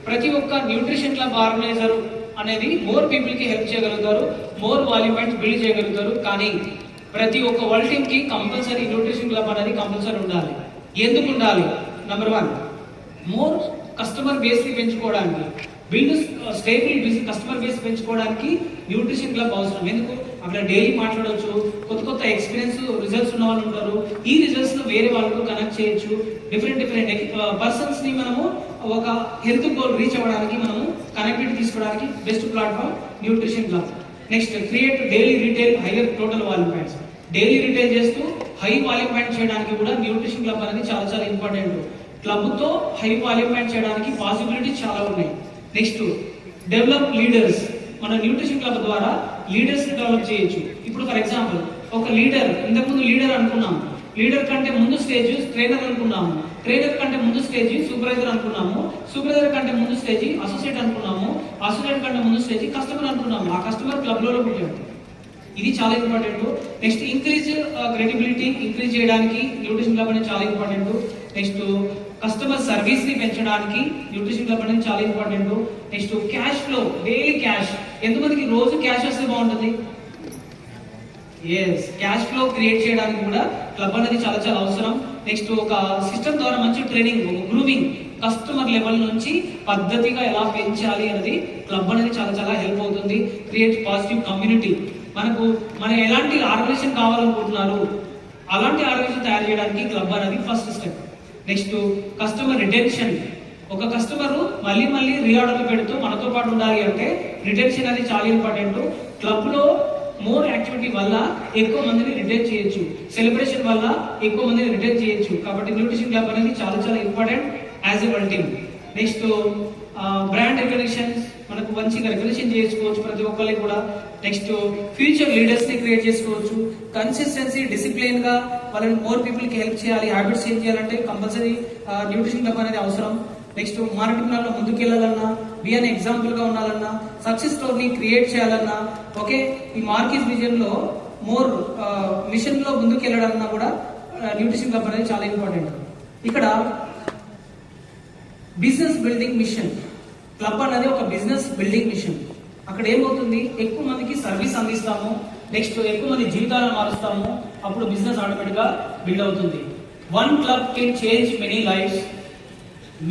ప్రతి ఒక్క న్యూట్రిషన్ క్లబ్ ఆర్గనైజర్ అనేది మోర్ పీపుల్ కి హెల్ప్ చేయగలుగుతారు, మోర్ వాల్యూమ్ పాయింట్స్ బిల్డ్ చేయగలుగుతారు. కానీ ప్రతి ఒక్క వరల్డ్ టీమ్ కి కంపల్సరీ న్యూట్రిషన్ క్లబ్ అనేది కంపల్సరీ ఉండాలి. ఎందుకు ఉండాలి? నెంబర్ 1, మోర్ కస్టమర్ బేస్ ని పెంచుకోవడానికి, బిల్డ్ స్టేబుల్ కస్టమర్ బేస్ పెంచుకోవడానికి న్యూట్రిషన్ క్లబ్ అవసరం. ఎందుకు? అక్కడ డైలీ మాట్లాడవచ్చు, కొత్త ఎక్స్పీరియన్స్ రిజల్ట్స్ ఉన్న వాళ్ళు ఉంటారు. ఈ రిజల్ట్స్ ను వేరే వాళ్ళతో కనెక్ట్ చేయొచ్చు. డిఫరెంట్ పర్సన్స్ ని మనము ఒక హెల్త్ గోల్ రీచ్ అవ్వడానికి మనము కనెక్టివిటీ తీసుకోవడానికి best platform nutrition club. Next, create daily retail hire total volume points. Daily retail చేస్తూ హై వాల్యూమ్ పాయింట్ చేయడానికి కూడా న్యూట్రిషన్ క్లబ్ అనేది చాలా చాలా ఇంపార్టెంట్. క్లబ్ తో హై వాల్యూమ్ పాయింట్ చేయడానికి పాసిబిలిటీస్ చాలా ఉన్నాయి. Next, develop leaders. మన న్యూట్రిషన్ క్లబ్ ద్వారా లీడర్స్ ని డెవలప్ చేయొచ్చు. ఇప్పుడు ఫర్ ఎగ్జాంపుల్, ఒక లీడర్, ఇంతకుముందు లీడర్ అనుకున్నాము, లీడర్ కంటే ముందు స్టేజ్ ట్రైనర్ అనుకున్నాము, ట్రైనర్ కంటే ముందు స్టేజ్ సూపర్వైజర్ అనుకున్నాము, సూపర్వైజర్ కంటే ముందు స్టేజ్ అసోసియేట్ అనుకున్నాము, అసోసియేట్ కంటే ముందు స్టేజ్ కస్టమర్ అనుకున్నాము. ఆ కస్టమర్ క్లబ్ లో పుట్టాడు. ఇది చాలా important. Next, increase credibility increase చేయడానికి న్యూట్రిషన్ క్లబ్ అనేది చాలా ఇంపార్టెంట్. నెక్స్ట్, కస్టమర్ సర్వీస్ ని పెంచడానికి న్యూట్రిషన్ క్లబ్ అనేది చాలా important. Next, cash flow, daily cash. ఎంతమందికి రోజు క్యాష్ వస్తే బాగుంటుంది? ఎస్, క్యాష్ ఫ్లో క్రియేట్ చేయడానికి కూడా క్లబ్ అనేది చాలా చాలా అవసరం. నెక్స్ట్, ఒక సిస్టమ్ ద్వారా మంచి ట్రైనింగ్, ఒక గ్రూమింగ్, కస్టమర్ లెవెల్ నుంచి పద్ధతిగా ఎలా పెంచాలి అనేది క్లబ్ అనేది చాలా చాలా హెల్ప్ అవుతుంది. Create positive community. మనం ఎలాంటి ఆర్గనైజేషన్ కావాలనుకుంటున్నారు, అలాంటి ఆర్గనైజేషన్ తయారు చేయడానికి క్లబ్ అనేది first step. Next, customer retention. ఒక కస్టమర్ మళ్ళీ రీఆర్డర్లు పెడుతూ మనతో పాటు ఉండాలి అంటే రిటెన్షన్ అనేది చాలా ఇంపార్టెంట్. క్లబ్ లో మోర్ యాక్టివిటీ వల్ల ఎక్కువ మందిని రిటైన్ చేయొచ్చు, సెలబ్రేషన్ వల్ల ఎక్కువ మందిని రిటైన్ చేయొచ్చు. కాబట్టి న్యూట్రిషన్ క్లబ్ అనేది చాలా చాలా important as a one team. Next brand recognition, మనకు మంచిగా రికగ్నిషన్ చేసుకోవచ్చు ప్రతి ఒక్కరికి కూడా. నెక్స్ట్ ఫ్యూచర్ లీడర్స్ ని క్రియేట్ చేసుకోవచ్చు. కన్సిస్టెన్సీ, డిసిప్లిన్ గా వాళ్ళని మోర్ పీపుల్ కి హెల్ప్ చేయాలి, హ్యాబిట్స్ చేంజ్ చేయాలంటే కంపల్సరీ న్యూట్రిషన్ క్లబ్ అనేది అవసరం. నెక్స్ట్ మార్కెటింగ్ లో ముందుకు వెళ్ళాలన్నా, బి అనే ఎగ్జాంపుల్ గా ఉండాలన్నా, సక్సెస్ స్టోరీ క్రియేట్ చేయాలన్నా, ఓకే, ఈ మార్కెట్ విజన్ లో మోర్ మిషన్ లో ముందుకు వెళ్ళాలన్నా కూడా న్యూట్రిషన్ క్లబ్ అనేది చాలా ఇంపార్టెంట్. ఇక్కడ బిజినెస్ బిల్డింగ్ మిషన్, క్లబ్ అనేది ఒక బిజినెస్ బిల్డింగ్ మిషన్. అక్కడ ఏమవుతుంది, ఎక్కువ మందికి సర్వీస్ అందిస్తాము, నెక్స్ట్ ఎక్కువ మంది జీవితాలను మారుస్తాము, అప్పుడు బిజినెస్ ఆటోమేటిక్ గా బిల్డ్ అవుతుంది. One club can change many lifes,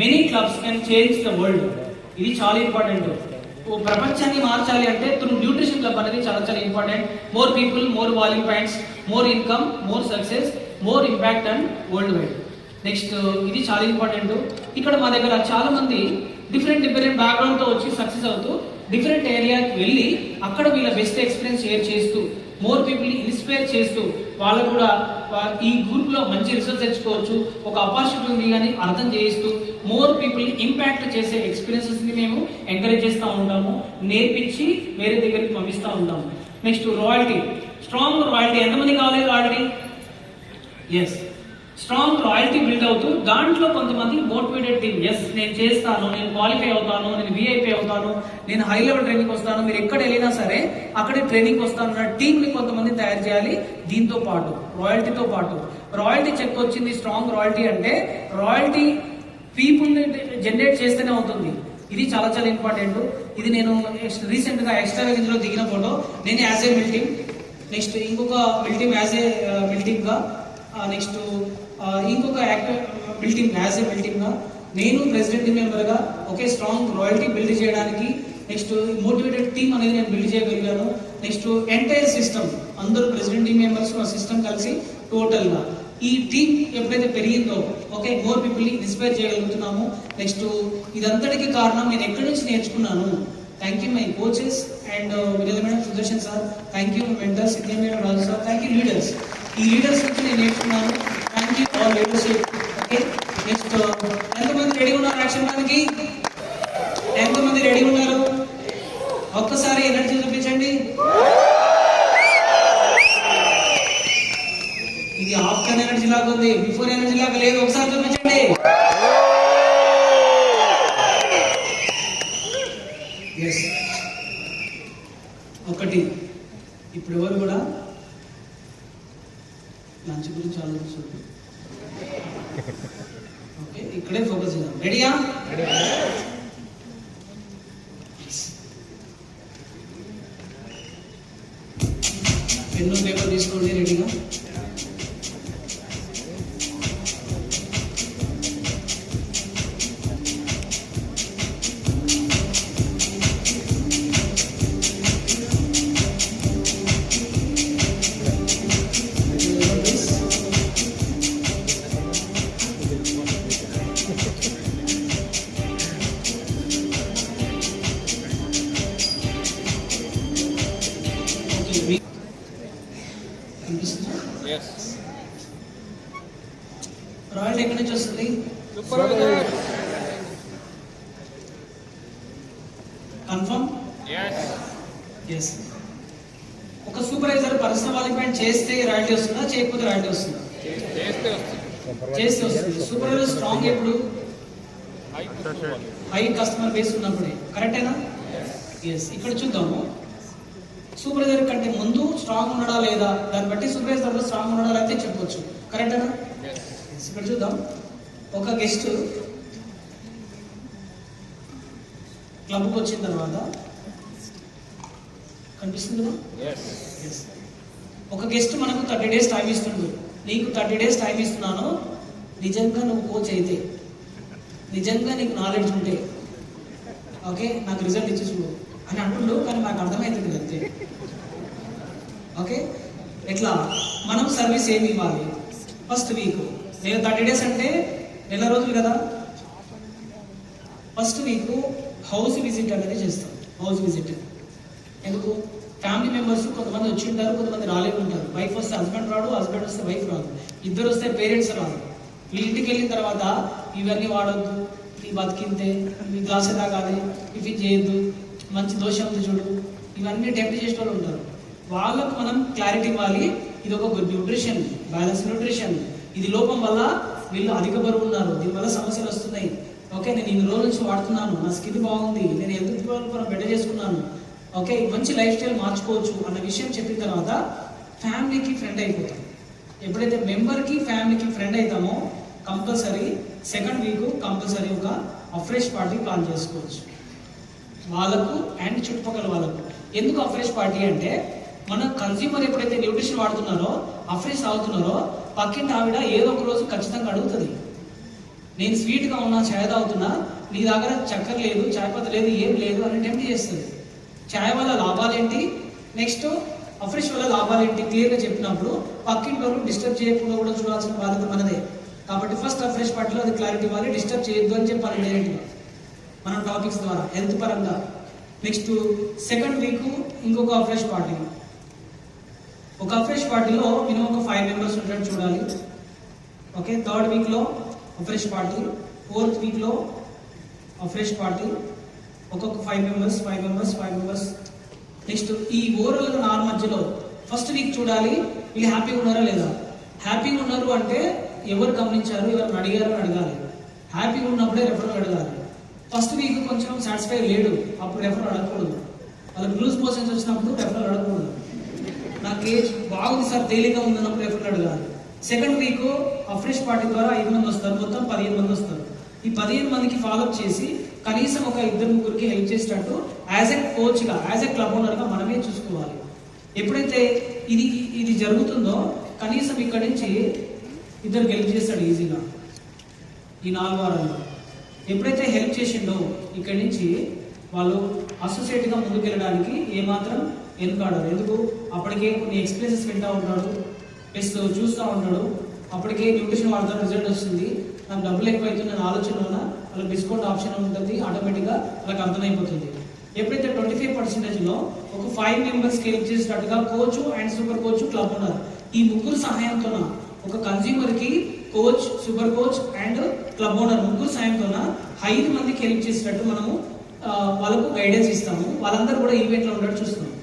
many clubs can change the world. ఇది చాలా ఇంపార్టెంట్. ప్రపంచాన్ని మార్చాలి అంటే త్రూ న్యూట్రిషన్ క్లబ్ అనేది చాలా చాలా important. More people, more value points, more income, more success, more impact and world wide. Next ఇది చాలా ఇంపార్టెంట్. ఇక్కడ మా దగ్గర చాలా మంది డిఫరెంట్ బ్యాక్గ్రౌండ్ తో వచ్చి సక్సెస్ అవుతూ డిఫరెంట్ ఏరియాకి వెళ్ళి అక్కడ వీళ్ళ బెస్ట్ ఎక్స్పీరియన్స్ షేర్ చేస్తూ మోర్ పీపుల్ ఇన్స్పైర్ చేస్తూ వాళ్ళు కూడా ఈ గ్రూప్ లో మంచి రిజల్ట్స్ తెచ్చుకోవచ్చు, ఒక ఆపర్చునిటీ ఉంది అని అర్థం చేయిస్తూ మోర్ పీపుల్ ఇంపాక్ట్ చేసే ఎక్స్పీరియన్సెస్ ని మేము ఎంకరేజ్ చేస్తూ ఉంటాము, నేర్పించి వేరే దగ్గరికి పంపిస్తూ ఉంటాము. Next royalty, strong royalty. ఎంతమంది కావాలి already? Yes, strong royalty build అవుతూ దాంట్లో కొంతమంది మోటివేటెడ్ టీమ్, ఎస్ నేను చేస్తాను, నేను క్వాలిఫై అవుతాను, నేను విఐపీ అవుతాను, నేను హై లెవెల్ ట్రైనింగ్ వస్తాను, మీరు ఎక్కడ వెళ్ళినా సరే అక్కడే ట్రైనింగ్ వస్తాను అన్న టీమ్ ని కొంతమంది తయారు చేయాలి. దీంతో పాటు రాయల్టీతో పాటు రాయల్టీ చెక్ వచ్చింది. స్ట్రాంగ్ రాయల్టీ అంటే రాయల్టీ పీపుల్ ని జనరేట్ చేస్తేనే అవుతుంది. ఇది చాలా చాలా ఇంపార్టెంట్. ఇది నేను రీసెంట్ గా ఎక్స్ట్రా రేంజ్ లో దిగిన ఫోటో. నేను యాజ్ ఏ మిల్టీమ్, నెక్స్ట్ ఇంకొక మిల్టీమ్ యాజ్ ఏ మిల్టీమ్ గా, నెక్స్ట్ ఇంకొక active building as a building గా, నేను ప్రెసిడెంట్ మెంబర్ గా ఒకే స్ట్రాంగ్ రాయల్టీ బిల్డ్ చేయడానికి, నెక్స్ట్ మోటివేటెడ్ టీమ్ అనేది నేను బిల్డ్ చేయగలిగాను. నెక్స్ట్ ఎంటైర్ సిస్టమ్, అందరూ ప్రెసిడెంట్ టీమ్ మెంబర్స్ సిస్టమ్ కలిసి టోటల్ గా ఈ టీమ్ ఎప్పుడైతే పెరిగిందో, ఓకే, మోర్ పీపుల్ ని ఇన్స్పైర్ చేయగలుగుతున్నాము. నెక్స్ట్ ఇదంతటికి కారణం నేను ఎక్కడి నుంచి నేర్చుకున్నాను. Thank you my coaches and Vijaya madam, Sudarshan sir, thank you mentors, Siddhartha madam, Raju sir, thank you leaders. ఈ లీడర్స్ నుంచి నేను నేర్చుకున్నాను. Thank you all leadership. Okay, next ఎంతమంది రెడీ ఉన్నారు యాక్షన్ మనకి? ఎంతమంది రెడీ ఉన్నారు? ఒక్కసారి ఎనర్జీ చూపించండి. ఇది ఆఫ్టర్ ఎనర్జీ లాగా ఉంది, బిఫోర్ ఎనర్జీ లాగా లేదు. ఒకసారి చూపించండి. ఎస్, ఒకటి. ఇప్పుడు ఎవరు కూడా లంచ్ గురించి ఆలోచించండి. ఓకే, ఇక్కడే ఫోకస్ చేద్దాం. రెడీయా? పెన్ను పేపర్ తీసుకోండి రెడీగా. రాయల్ ఎక్కడి నుంచి వస్తుంది? కన్ఫర్మ్? ఎస్. ఒక సూపర్వైజర్ పర్సనల్ డెవలప్మెంట్ చేస్తే రాయల్టీ వస్తుందా, చేయకపోతే రాయల్టీ వస్తుందా? చేస్తే వస్తుంది. సూపర్వైజర్ స్ట్రాంగ్ ఎప్పుడు? హై కస్టమర్ బేస్ ఉన్నప్పుడే. కరెక్టేనా? ఎస్. ఇక్కడ చూద్దాము, సూపర్వైజర్ కంటే ముందు స్ట్రాంగ్ ఉన్నాడా లేదా, దాన్ని బట్టి సూపర్వైజర్ స్ట్రాంగ్ ఉన్నాడా అయితే చెప్పవచ్చు. కరెక్టేనా? ఇక్కడ చూద్దాం. ఒక గెస్ట్ క్లబ్కి వచ్చిన తర్వాత కనిపిస్తుంది కదా, ఒక గెస్ట్ మనకు 30 days టైం ఇస్తుంది. నీకు 30 days టైం ఇస్తున్నాను, నిజంగా నువ్వు కోచ్ అయితే, నిజంగా నీకు నాలెడ్జ్ ఉంటే, ఓకే, నాకు రిజల్ట్ ఇచ్చి చూడు అని అంటుండు. కానీ నాకు అర్థమవుతుంది అంతే. ఓకే, ఎట్లా మనం సర్వీస్ ఏమి ఇవ్వాలి? ఫస్ట్ వీక్, నేను 30 days అంటే నెల రోజులు కదా. ఫస్ట్ వీక్ హౌస్ విజిట్ అనేది చేస్తాం. హౌస్ విజిట్ ఎందుకు? ఫ్యామిలీ మెంబర్స్ కొంతమంది వచ్చి ఉంటారు, కొంతమంది రాలేకుండా ఉంటారు. వైఫ్ వస్తే హస్బెండ్ రాడు, హస్బెండ్ వస్తే వైఫ్ రాదు, ఇద్దరు వస్తే పేరెంట్స్ రాదు. మీ ఇంటికి వెళ్ళిన తర్వాత ఇవన్నీ వాడొద్దు, ఈ బతికింతే, ఈ గ్లాసు తాగాలి, టిఫిన్ చేయొద్దు, మంచి దోశ ఉంది చూడు, ఇవన్నీ టెంప్ట్ చేసే వాళ్ళు ఉంటారు. వాళ్ళకు మనం క్లారిటీ ఇవ్వాలి. ఇది ఒక గుడ్ న్యూట్రిషన్, బ్యాలెన్స్ న్యూట్రిషన్. ఇది లోపం వల్ల వీళ్ళు అధిక బరువు ఉన్నారు, దీనివల్ల సమస్యలు వస్తున్నాయి. ఓకే, నేను ఇన్ని రోజుల నుంచి వాడుతున్నాను, నా స్కిన్ బాగుంది, నేను హెల్త్ డెవలప్మెంట్ బెటర్ చేసుకున్నాను, ఓకే మంచి లైఫ్ స్టైల్ మార్చుకోవచ్చు అన్న విషయం చెప్పిన తర్వాత ఫ్యామిలీకి ఫ్రెండ్ అయిపోతాం. ఎప్పుడైతే మెంబర్కి ఫ్యామిలీకి ఫ్రెండ్ అవుతామో కంపల్సరీ సెకండ్ వీక్ కంపల్సరీ ఒక అఫ్రెష్ పార్టీ ప్లాన్ చేసుకోవచ్చు వాళ్ళకు అండ్ చుట్టుపక్కల వాళ్ళకు. ఎందుకు అఫ్రెష్ పార్టీ అంటే, మన కన్స్యూమర్ ఎప్పుడైతే న్యూట్రిషన్ వాడుతున్నారో, అఫ్రెష్ తాగుతున్నారో, పక్కింటి ఆవిడ ఏదో ఒక రోజు ఖచ్చితంగా అడుగుతుంది, నేను స్వీట్గా ఉన్నా ఛాయ్ తాగుతున్నా, నీ దగ్గర చక్కెర లేదు, ఛాయ్ పత్తి లేదు, ఏం లేదు అని టెంప్ట్ చేస్తుంది. ఛాయ్ వల్ల లాభాలేంటి, నెక్స్ట్ అఫ్రెష్ వల్ల లాభాలేంటి క్లియర్గా చెప్పినప్పుడు పక్కింటి వాళ్ళు డిస్టర్బ్ చేయకుండా కూడా చూడాల్సిన బాధ్యత మనదే. కాబట్టి ఫస్ట్ అఫ్రెష్ పార్టీలో అది క్లారిటీ ఇవ్వాలి, డిస్టర్బ్ చేయొద్దు అని చెప్పాలి డైరెక్ట్గా మన టాపిక్స్ ద్వారా హెల్త్ పరంగా. నెక్స్ట్ సెకండ్ వీక్ ఇంకొక అఫ్రెష్ పార్టీ. ఒక అఫ్రెష్ పార్టీలో మినిమం ఒక 5 మెంబర్స్ ఉంటాడు చూడాలి. ఓకే, థర్డ్ వీక్లో అఫ్రెష్ పార్టీ, ఫోర్త్ వీక్లో అఫ్రెష్ పార్టీ, ఒక్కొక్క 5 మెంబర్స్. నెక్స్ట్ ఈ ఓవరాల్ 4 మధ్యలో ఫస్ట్ వీక్ చూడాలి వీళ్ళు హ్యాపీగా ఉన్నారా లేదా. హ్యాపీగా ఉన్నారు అంటే ఎవరు గమనించారు, ఎవరు అడిగారు అని అడగాలి. హ్యాపీగా ఉన్నప్పుడే రెఫరల్ అడగాలి. ఫస్ట్ వీక్ కొంచెం సాటిస్ఫై లేడు, అప్పుడు రెఫరల్ అడగకూడదు. వాళ్ళకి లూజ్ మోషన్స్ వచ్చినప్పుడు రెఫరల్ అడగకూడదు. నాకు ఏజ్ బాగుంది సార్, తేలిగా ఉందన్నప్పుడు రెఫరల్ అడగాలి. సెకండ్ వీక్ అఫ్రెష్ పార్టీ ద్వారా 5 మంది వస్తారు, మొత్తం 15 మంది వస్తారు. ఈ 15 మందికి ఫాలోఅప్ చేసి కనీసం ఒక 2-3కి హెల్ప్ చేసేటట్టు యాజ్ ఎ కోచ్గా, యాజ్ ఎ క్లబ్ ఓనర్గా మనమే చూసుకోవాలి. ఎప్పుడైతే ఇది జరుగుతుందో కనీసం ఇక్కడ నుంచి 2 హెల్ప్ చేస్తాడు ఈజీగా ఈ 4 వారాల్లో. ఎప్పుడైతే హెల్ప్ చేసిండో ఇక్కడి నుంచి వాళ్ళు అసోసియేట్గా ముందుకెళ్ళడానికి ఏమాత్రం వెనుకాడరు. ఎందుకు, అప్పటికే కొన్ని ఎక్స్పీరియన్సెస్ వింటూ ఉంటాడు, ప్లస్ చూస్తూ ఉంటాడు, అప్పటికే న్యూట్రిషన్ వాడతారు, రిజల్ట్ వస్తుంది, నాకు డబ్బులు ఎక్కువ అవుతుందని ఆలోచన వల్ల వాళ్ళకి డిస్కౌంట్ ఆప్షన్ ఉంటుంది, ఆటోమేటిక్గా వాళ్ళకి అర్థమైపోతుంది. ఎప్పుడైతే 25%లో ఒక 5 మెంబర్స్కి హెల్ప్ చేసేటట్టుగా coach and super coach club ఉన్నారు, ఈ ముగ్గురు సహాయంతో ఒక కన్స్యూమర్కి coach, super coach and club owner ముగ్గురు సాయంతో 5 మందికి హెల్ప్ చేసేటట్టు మనము వాళ్ళకు గైడెన్స్ ఇస్తాము. వాళ్ళందరూ కూడా ఈవెంట్లో ఉండడం చూస్తున్నాం.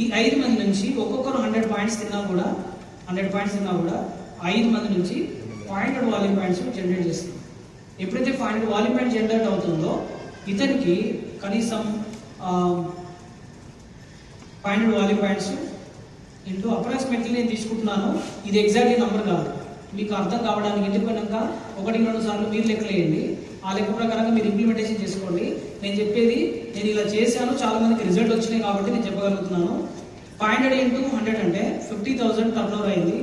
ఈ 5 మంది నుంచి ఒక్కొక్కరు 100 పాయింట్స్ తిన్నా కూడా 5 మంది నుంచి 500 వాల్యూమ్ పాయింట్స్ జనరేట్ చేస్తాం. ఎప్పుడైతే 500 వాల్యూమ్ పాయింట్ జనరేట్ అవుతుందో ఇతనికి కనీసం 500 వాల్యూమ్ పాయింట్స్ ఇంటూ అప్రాక్సిమేట్లీ నేను తీసుకుంటున్నాను, ఇది ఎగ్జాక్ట్లీ నెంబర్ కాదు, మీకు అర్థం కావడానికి ఇంటికి పోయినాక 1-2 సార్లు మీరు లెక్కలేయండి, ఆ లెక్క ప్రకారంగా మీరు ఇంప్లిమెంటేషన్ చేసుకోండి. నేను చెప్పేది నేను ఇలా చేశాను, చాలా మందికి రిజల్ట్ వచ్చినాయి కాబట్టి నేను చెప్పగలుగుతున్నాను. 500 × 100 అంటే 50,000 టర్న్ ఓవర్ అయింది.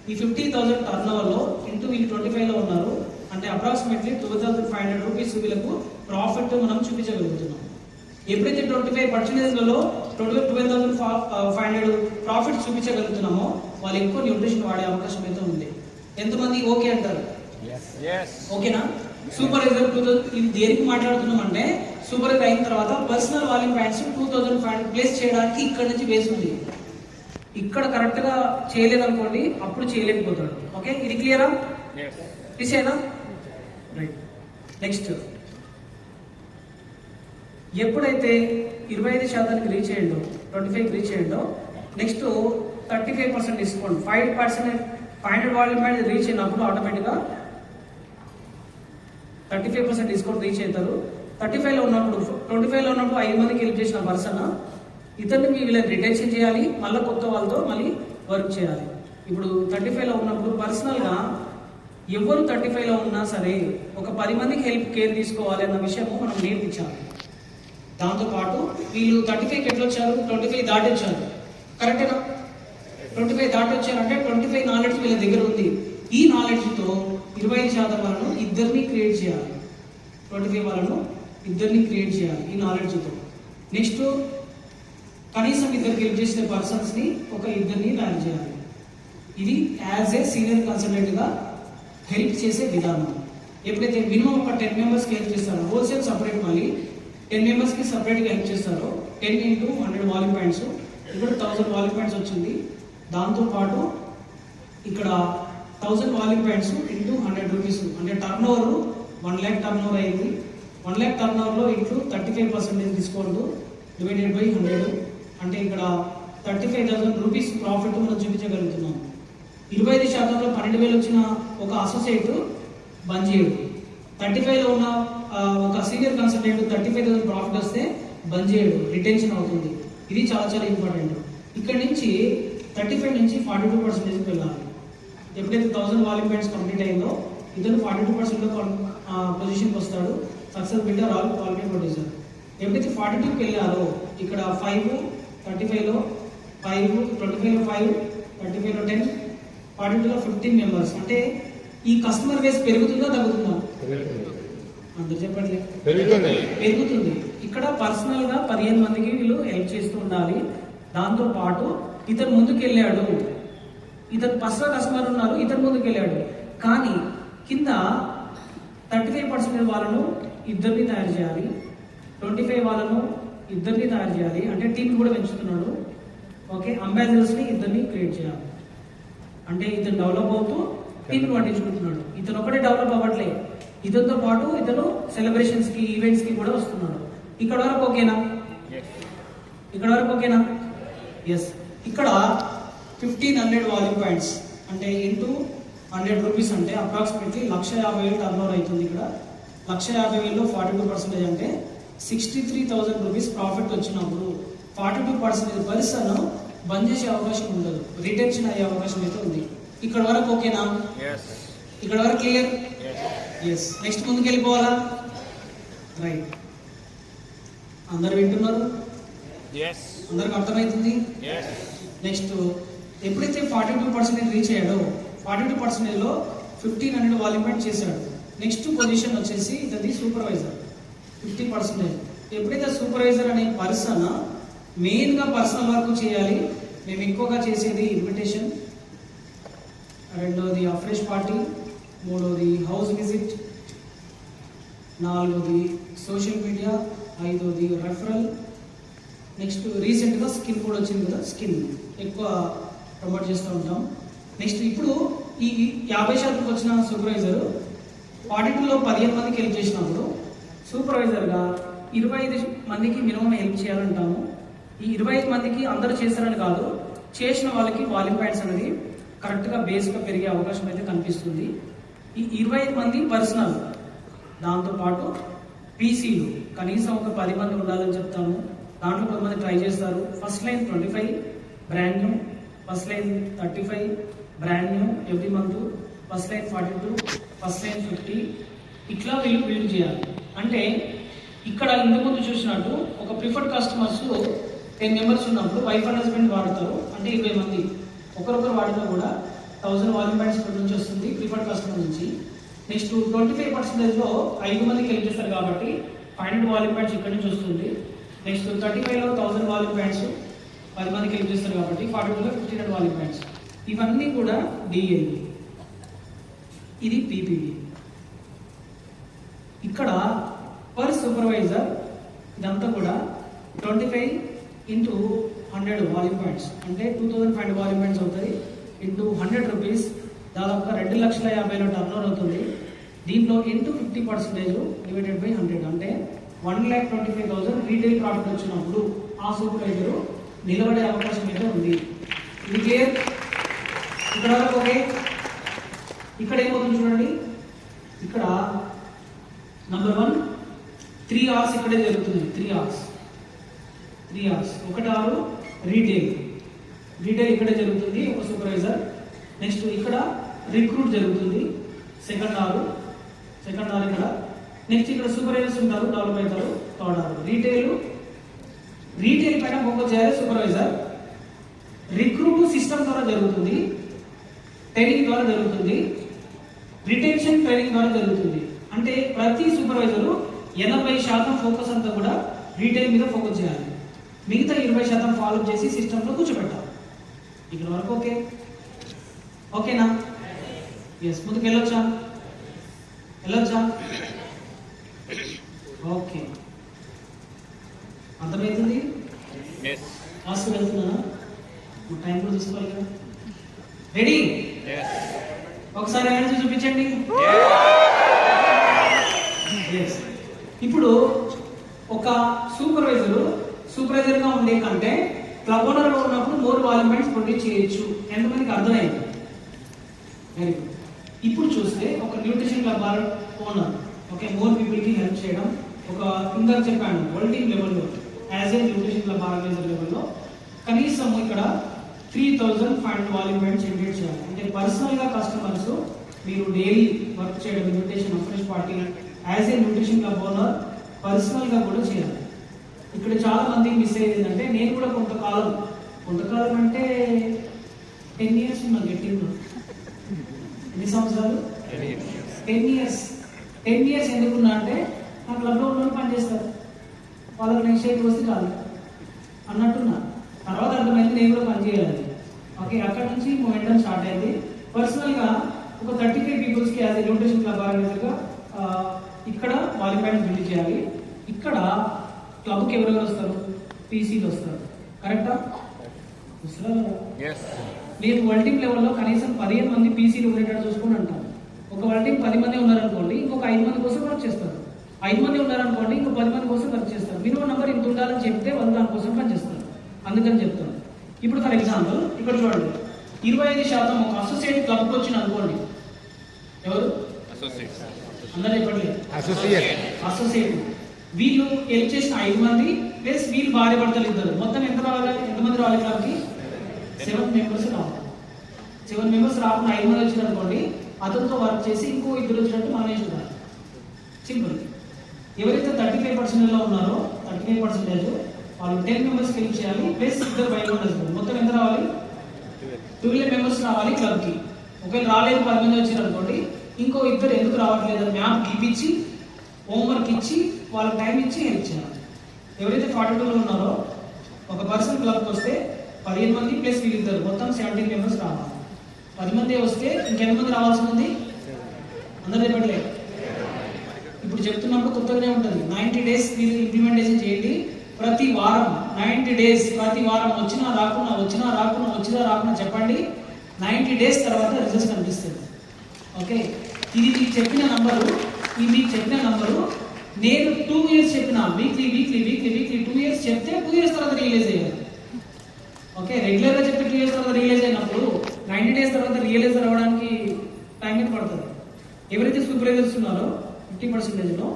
ఈ 50,000 టర్న్ ఓవర్లో ఇంటూ వీళ్ళు 25లో ఉన్నారు అంటే అప్రాక్సిమేట్లీ 12,500 రూపీస్ వీళ్ళకు ప్రాఫిట్ మనం చూపించగలుగుతున్నాం. ఎప్పుడైతే 25%లలో 12,500 ప్రాఫిట్ చూపించగలుగుతున్నామో వాళ్ళు ఎక్కువ న్యూట్రిషన్ వాడే అవకాశం అయితే ఉంది. ఎంతమంది ఓకే అంటారు? ఓకేనా? సూపర్ రిజల్ట్ ఇది దేనికి మాట్లాడుతున్నాం అంటే, సూపర్ అయిన తర్వాత పర్సనల్ వాల్యూమ్ పాయింట్స్ 2,500 ప్లేస్ చేయడానికి ఇక్కడ నుంచి బేస్ ఉంది. ఇక్కడ కరెక్ట్ గా చేయలేదనుకోండి, అప్పుడు చేయలేకపోతాడు. ఓకే, ఇది క్లియరా? తీసేనా? రైట్. నెక్స్ట్, ఎప్పుడైతే 25% రీచ్ అయ్యిండో, 25 రీచ్ అయ్యిండో, next 35% discount, 5% 500 volume point reach అయినప్పుడు ఆటోమేటిక్గా 35% డిస్కౌంట్ రీచ్ అవుతారు. 35లో ఉన్నప్పుడు 25లో ఉన్నప్పుడు 5 మందికి హెల్ప్ చేసిన పర్సన్ ఇతన్ని వీళ్ళని రిటెన్షన్ చేయాలి, మళ్ళీ కొత్త వాళ్ళతో మళ్ళీ వర్క్ చేయాలి. ఇప్పుడు 35లో ఉన్నప్పుడు పర్సనల్గా ఎవరు 35లో ఉన్నా సరే ఒక 10 మందికి హెల్ప్ కేర్ తీసుకోవాలి అన్న విషయము మనం నేర్పించాలి. దాంతోపాటు వీళ్ళు 35కి ఎట్లా వచ్చారు? 25 దాటి వచ్చారు, కరెక్టేనా? 25 దాటి వచ్చారంటే 25 నాలెడ్జ్ వీళ్ళ దగ్గర ఉంది. ఈ నాలెడ్జ్తో 25% వాళ్ళను ఇద్దరిని క్రియేట్ చేయాలి. 25 వాళ్ళను ఇద్దరిని క్రియేట్ చేయాలి ఈ నాలెడ్జ్తో. నెక్స్ట్, కనీసం 2 హెల్ప్ చేసిన పర్సన్స్ని ఒక 2 తయారు చేయాలి. ఇది యాజ్ ఏ సీనియర్ కన్సల్టెంట్గా హెల్ప్ చేసే విధానం. ఎప్పుడైతే మినిమం ఒక 10 మెంబర్స్కి హెల్ప్ చేస్తారో, హోల్సేల్ సపరేట్ మళ్ళీ 10 మెంబర్స్కి సపరేట్గా హెల్ప్ చేస్తారో 10 × 100 వాల్యూమ్ పాయింట్స్ ఇక్కడ 1000 వాల్యూమ్ పాయింట్స్ వచ్చింది. దాంతోపాటు ఇక్కడ 1000 వాల్యూమ్ పాయింట్స్ ఇంటూ 100 రూపీస్ అంటే turn over 1 lakh turn over అయింది. 1 lakh టర్న్ ఓవర్లో ఇంటూ 35% డిస్కౌంట్ డివైడెడ్ బై 100 అంటే ఇక్కడ 35,000 రూపీస్ ప్రాఫిట్ మనం చూపించగలుగుతున్నాం. 25%లో 12,000 వచ్చిన ఒక అసోసియేట్ బంద్ చేయడు. 35లో ఉన్న ఒక సీనియర్ కన్సల్టెంట్ 35,000 ప్రాఫిట్ వస్తే బంద్ చేయడు, రిటెన్షన్ అవుతుంది. ఇది చాలా చాలా ఇంపార్టెంట్. ఇక్కడ నుంచి 35 నుంచి 42% వెళ్ళాలి. ఎప్పుడైతే 1000 వాల్యూమ్ పాయింట్స్ కంప్లీట్ అయిందో ఇతను 42%లో పొజిషన్కి వస్తాడు. Success builder all quality producer. ఎప్పుడైతే 42కి వెళ్ళారో ఇక్కడ 5, 35లో 5, 25లో 5, 35లో 10, 42లో 15 మెంబర్స్. అంటే ఈ కస్టమర్ బేస్ పెరుగుతుందా తగ్గుతుందా? అందరు చెప్పట్లే, పెరుగుతుంది. ఇక్కడ పర్సనల్ గా 15 మందికి వీళ్ళు హెల్ప్ చేస్తూ ఉండాలి. దాంతో పాటు ఇతను ముందుకు వెళ్ళాడు, ఇతను పర్సనల్ కస్టమర్ ఉన్నారు, ఇతను ముందుకు వెళ్ళాడు. కానీ కింద 35% వాళ్ళను ఇద్దరిని తయారు చేయాలి, 25 వాళ్ళను ఇద్దరిని తయారు చేయాలి. అంటే టీం కూడా పెంచుతున్నాడు. ఓకే, అంబాసిడర్స్ ని ఇద్దరిని క్రియేట్ చేయాలి. అంటే ఇతను డెవలప్ అవుతూ టీం పట్టించుకుంటున్నాడు. ఇతను ఒకటే డెవలప్ అవ్వట్లే, ఇతనితో పాటు ఇతను సెలబ్రేషన్స్ కి ఈవెంట్స్ కి కూడా వస్తున్నాడు. ఇక్కడ వరకు ఓకేనా? ఇక్కడ వరకు ఓకేనా? ఎస్. ఇక్కడ 1500 వాల్యూమ్ పాయింట్స్ అంటే ఇంటూ 100 రూపీస్ అంటే అప్రాక్సిమేట్లీ 1,50,000 టర్న్ ఓవర్ అవుతుంది. ఇక్కడ 1,50,000లో 42% అంటే 63,000 రూపీస్ ప్రాఫిట్ వచ్చినప్పుడు 42% పర్సన్ బంద్ చేసే అవకాశం ఉండదు, రిటెన్షన్ అయ్యే అవకాశం అయితే ఉంది. ఇక్కడ వరకు ఓకేనా? ఇక్కడ వరకు క్లియర్? ఎస్. నెక్స్ట్ ముందుకు వెళ్ళిపోవాలా? రైట్. అందరు వింటున్నారు? అందరికి అర్థమవుతుంది? నెక్స్ట్ ఎప్పుడైతే 42% రీచ్ అయ్యాడో 42%లో 1500 వాల్యూమ్ పాయింట్ చేశాడు. నెక్స్ట్ పొజిషన్ వచ్చేసి ఇది సూపర్వైజర్ 50%. ఎప్పుడైతే సూపర్వైజర్ అనే పర్సన్ మెయిన్ గా పర్సనల్ వర్క్ చేయాలి. మేము ఎక్కువగా చేసేది ఇన్విటేషన్, రెండోది అఫ్రెష్ పార్టీ, మూడోది హౌస్ విజిట్, నాలుగోది సోషల్ మీడియా, ఐదోది రెఫరల్. నెక్స్ట్ రీసెంట్గా స్కిన్ కూడా వచ్చింది కదా, స్కిన్ ఎక్కువ ప్రమోట్ చేస్తూ ఉంటాం. నెక్స్ట్ ఇప్పుడు ఈ 50% వచ్చిన సూపర్వైజర్ 42లో 15 మందికి హెల్ప్ చేసినప్పుడు సూపర్వైజర్గా 25 మందికి మినిమం హెల్ప్ చేయాలంటాము. ఈ 25 మందికి అందరూ చేస్తారని కాదు, చేసిన వాళ్ళకి వాల్యూమ్ పాయింట్స్ అనేది కరెక్ట్గా బేస్గా పెరిగే అవకాశం అయితే కనిపిస్తుంది. ఈ 25 మంది పర్సనల్, దాంతోపాటు పీసీలు కనీసం ఒక 10 మంది ఉండాలని చెప్తాము. దాంట్లో కొంతమంది ట్రై చేస్తారు. First line 25 brand new, first line 35 brand new every month, first line 42, first line 50. ఇట్లా వీళ్ళు బిల్డ్ చేయాలి. అంటే ఇక్కడ ఇంతకుముందు చూసినట్టు ఒక ప్రిఫర్డ్ కస్టమర్స్ 10 మెంబర్స్ ఉన్నప్పుడు వైఫ్ అండ్ హస్బెండ్ వాడతారు. అంటే 20 మంది ఒకరొకరు వాడినా కూడా 1000 వాల్యూమ్ పాయింట్స్ ఇక్కడ నుంచి వస్తుంది ప్రిఫర్డ్ కస్టమర్ నుంచి. నెక్స్ట్ 25%లో 5 మందికి హెల్ప్ చేస్తారు కాబట్టి 500 వాల్యూమ్ పాయింట్స్ ఇక్కడ నుంచి వస్తుంది. నెక్స్ట్ 35లో 1000 వాల్యూమ్ పాయింట్స్ 10 మందికి హెల్ప్ చేస్తారు కాబట్టి 42లో 1500 వాల్యూమ్ పాయింట్స్. ఇవన్నీ కూడా డిఎల్బి, ఇది పీపీబీ. ఇక్కడ పర్ సూపర్వైజర్ ఇదంతా కూడా 25 ఇంటూ 100 వాల్యూమ్ పాయింట్స్ అంటే 2500 వాల్యూమ్ పాయింట్స్ అవుతుంది. ఇంటూ 100 రూపీస్ దాదాపుగా 2,50,000 టర్న్ ఓవర్ అవుతుంది. దీంట్లో ఇంటూ 50% డివైడెడ్ బై 100 అంటే 1,25,000 రీటైల్ ప్రాఫిట్ వచ్చినప్పుడు ఆ సూపర్వైజర్ నిలబడే అవకాశం అయితే ఉంది. ఇది క్లియర్? ఇక్కడ వరకు ఓకే? ఇక్కడ ఏమవుతుంది చూడండి. ఇక్కడ నంబర్ 1 3 అవర్స్ ఇక్కడే జరుగుతుంది. 3 అవర్స్ 1 అవర్ రీటైల్ ఇక్కడే జరుగుతుంది ఒక సూపర్వైజర్. నెక్స్ట్ ఇక్కడ రిక్రూట్ జరుగుతుంది సెకండ్ అవర్ ఇక్కడ. నెక్స్ట్ ఇక్కడ సూపర్వైజర్స్ ఉంటారు, డెవలప్ అవుతారు థర్డ్ అవర్. రీటైల్ పైన ఫోకస్ చేయాలి సూపర్వైజర్. రిక్రూట్ సిస్టమ్ ద్వారా జరుగుతుంది, ట్రైనింగ్ ద్వారా జరుగుతుంది, రిటెన్షన్ ట్రైనింగ్ ద్వారా జరుగుతుంది. అంటే ప్రతి సూపర్వైజరు 80% ఫోకస్ అంతా కూడా రీటైల్ మీద ఫోకస్ చేయాలి, మిగతా 20% ఫాలో చేసి సిస్టంలో కూర్చోబెట్టాలి. ఇక్కడ వరకు ఓకే? ఓకేనా? ఎస్. ముందుకు వెళ్ళొచ్చా? ఓకే, అర్థమవుతుంది? హాస్టల్ వెళ్తున్నానా? టైం కూడా చూసుకోవాలి కదా. రెడీ? ఒకసారి ఎనర్జీ చూపించండి. ఇప్పుడు ఒక సూపర్వైజర్ గా ఉండే కంటే క్లబ్ ఓనర్ గా ఉన్నప్పుడు మోర్ వాల్యూమెంట్స్ ప్రొడ్యూస్ చేయొచ్చు. ఎంతమందికి అర్థమైంది? Very good. ఇప్పుడు చూస్తే ఒక nutrition club owner okay more people కి హెల్ప్ చేయడం, ఒక ఇందాక చెప్పాను వరల్డ్ టీమ్ లెవెల్లో as a nutrition club organiser లెవెల్లో కనీసం ఇక్కడ 3,500 వాల్యూమెంట్స్ జనరేట్ చేయాలి. అంటే పర్సనల్ గా కస్టమర్స్ మీరు డైలీ వర్క్ చేయడం nutrition fresh party as a nutrition club owner personal గా కూడా చేయాలి. ఇక్కడ చాలా మంది మిస్ అయ్యేది ఏంటంటే నేను కూడా కొంతకాలం అంటే 10 years ఉన్నాను గట్టిగా. ఎన్ని సంవత్సరాలు? 10 years. 10 years ఎందుకున్నా అంటే నా క్లబ్లో ఉన్న పని చేస్తారు, వాళ్ళకి నెక్స్ట్ ఇయర్కి వస్తే చాలు అన్నట్టున్నా. తర్వాత అర్థమైంది నేను కూడా పని చేయాలి. ఓకే, అక్కడ నుంచి మూమెంటం స్టార్ట్ అయింది. పర్సనల్గా ఒక 35 పీపుల్స్కి యాజ్ ఏ న్యూట్రిషన్ క్లబ్ ఆర్గనైజర్గా ఇక్కడ వాల్యూమెంట్స్ బిల్డ్ చేయాలి. ఇక్కడ క్లబ్కి ఎవరెవరు వస్తారు? పీసీలు వస్తారు. కరెక్టా? నేను వరల్డ్ టీమ్ లెవెల్లో కనీసం 15 మంది పీసీలు ఉండేటట్టు చూసుకుని అంటాను. ఒక వరల్డ్ టీం 10 మంది ఉన్నారనుకోండి, ఇంకొక 5 మంది కోసం వర్క్ చేస్తారు. 5 మంది ఉన్నారనుకోండి, ఇంకో 10 మంది కోసం వర్క్ చేస్తారు. మినిమం నెంబర్ ఇంత ఉండాలని చెప్తే వాళ్ళు దానికోసం పనిచేస్తారు. అందుకని చెప్తాను. ఇప్పుడు ఫర్ ఎగ్జాంపుల్ ఇక్కడ చూడండి, 25% ఒక అసోసియేట్ క్లబ్కి వచ్చిన అనుకోండి. ఎవరు? అందరూ చెప్పండి. అసోసియేట్ వీళ్ళు హెల్ప్ చేసిన 5 మంది ప్లస్ వీళ్ళు భార్య భర్తలు ఇద్దరు, మొత్తం ఎంతమంది రావాలి క్లబ్కి? 7 members రావాలి. 7 members రాకుండా 5 మంది వచ్చిన అనుకోండి, అతనితో వర్క్ చేసి ఇంకో 2 వచ్చినట్టు మనమే చూడాలి. సింపుల్. ఎవరైతే 35% ఉన్నారో 35% వాళ్ళు 10 members హెల్ప్ చేయాలి ప్లస్ ఇద్దరు బయట ఉండదు. మొత్తం ఎంత రావాలి? 12 members రావాలి క్లబ్కి. ఒకవేళ రాలేదు 10 మంది వచ్చారు అనుకోండి, ఇంకో 2 ఎందుకు రావట్లేదు మ్యాప్ గీపించి హోంవర్క్ ఇచ్చి వాళ్ళకి టైం ఇచ్చి హెల్ప్ చేయాలి. ఎవరైతే 42లో ఉన్నారో ఒక పర్సన్ క్లబ్కి వస్తే 15 మంది ప్లస్ వీళ్ళిద్దరు మొత్తం 17 members రావాలి. 10 మంది వస్తే ఇంకెంతమంది రావాల్సి ఉంది? అందరూ చెప్పట్లేదు. ఇప్పుడు చెప్తున్నప్పుడు కొత్తగానే ఉంటుంది. 90 days మీరు ఇంప్లిమెంటేషన్ చేయండి. ప్రతి వారం 90 days, ప్రతి వారం వచ్చినా రాకున్నా చెప్పండి. 90 days తర్వాత రిజల్ట్స్ కనిపిస్తుంది. ఓకే, ఇది మీకు చెప్పిన నంబరు నేను 2 years చెప్పిన వీక్లీ 2 years చెప్తే 2 years తర్వాత రియలైజ్ అయ్యారు. ఓకే, రెగ్యులర్గా చెప్తే 2 years తర్వాత రియలైజ్ అయినప్పుడు 90 days తర్వాత రియలైజ్ అవ్వడానికి టైం అయితే పడుతుంది. ఎవరైతే సూపర్వైజర్స్ ఉన్నారో 50%లో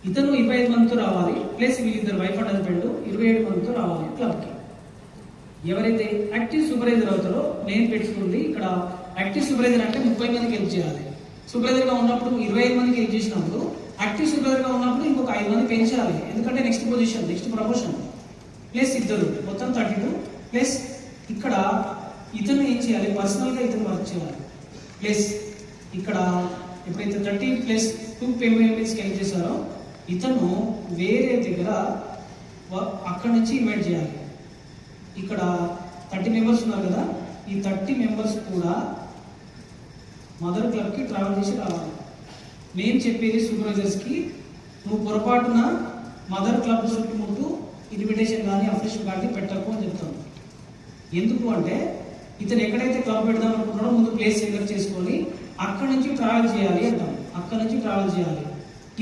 ఇతను 25 మందితో రావాలి ప్లస్ వీళ్ళిద్దరు వైఫ్ అండ్ హస్బెండ్ 27 మందితో రావాలి క్లబ్కి. ఎవరైతే యాక్టివ్ సూపర్వైజర్ అవుతారో నేను పెట్టుకుంది ఇక్కడ యాక్టివ్ సూపర్వైజర్ అంటే 30 మందికి హెల్ప్ చేయాలి. సూపర్వైజర్గా ఉన్నప్పుడు 25 మందికి హెల్ప్ చేసినప్పుడు యాక్టివ్ సూపర్వైజర్గా ఉన్నప్పుడు ఇంకొక 5 మంది పెంచాలి. ఎందుకంటే next position next promotion plus ఇద్దరు మొత్తం 32 ప్లస్ ఇక్కడ ఇతను ఏం చేయాలి? పర్సనల్గా ఇతను వర్క్ చేయాలి. ప్లస్ ఇక్కడ ఎప్పుడైతే 30 ప్లస్ 2 పేమెంట్స్కి హెల్ప్ చేశారో ఇతను వేరే దగ్గర అక్కడి నుంచి ఇన్వైట్ చేయాలి. ఇక్కడ 30 members ఉన్నారు కదా, ఈ 30 members కూడా మదర్ క్లబ్కి ట్రావెల్ చేసి రావాలి. నేను చెప్పేది సూపర్వైజర్స్కి, నువ్వు పొరపాటున మదర్ క్లబ్ చుట్టుముట్టు ఇన్విటేషన్ కానీ అఫీషియల్ కానీ పెట్టకు అని చెప్తాను. ఎందుకు అంటే ఇతను ఎక్కడైతే క్లబ్ పెడదాం అనుకుంటున్నాడో ముందు ప్లేస్ సెలెక్ట్ చేసుకొని అక్కడి నుంచి ట్రావెల్ చేయాలి అంటాం. అక్కడి నుంచి ట్రావెల్ చేయాలి.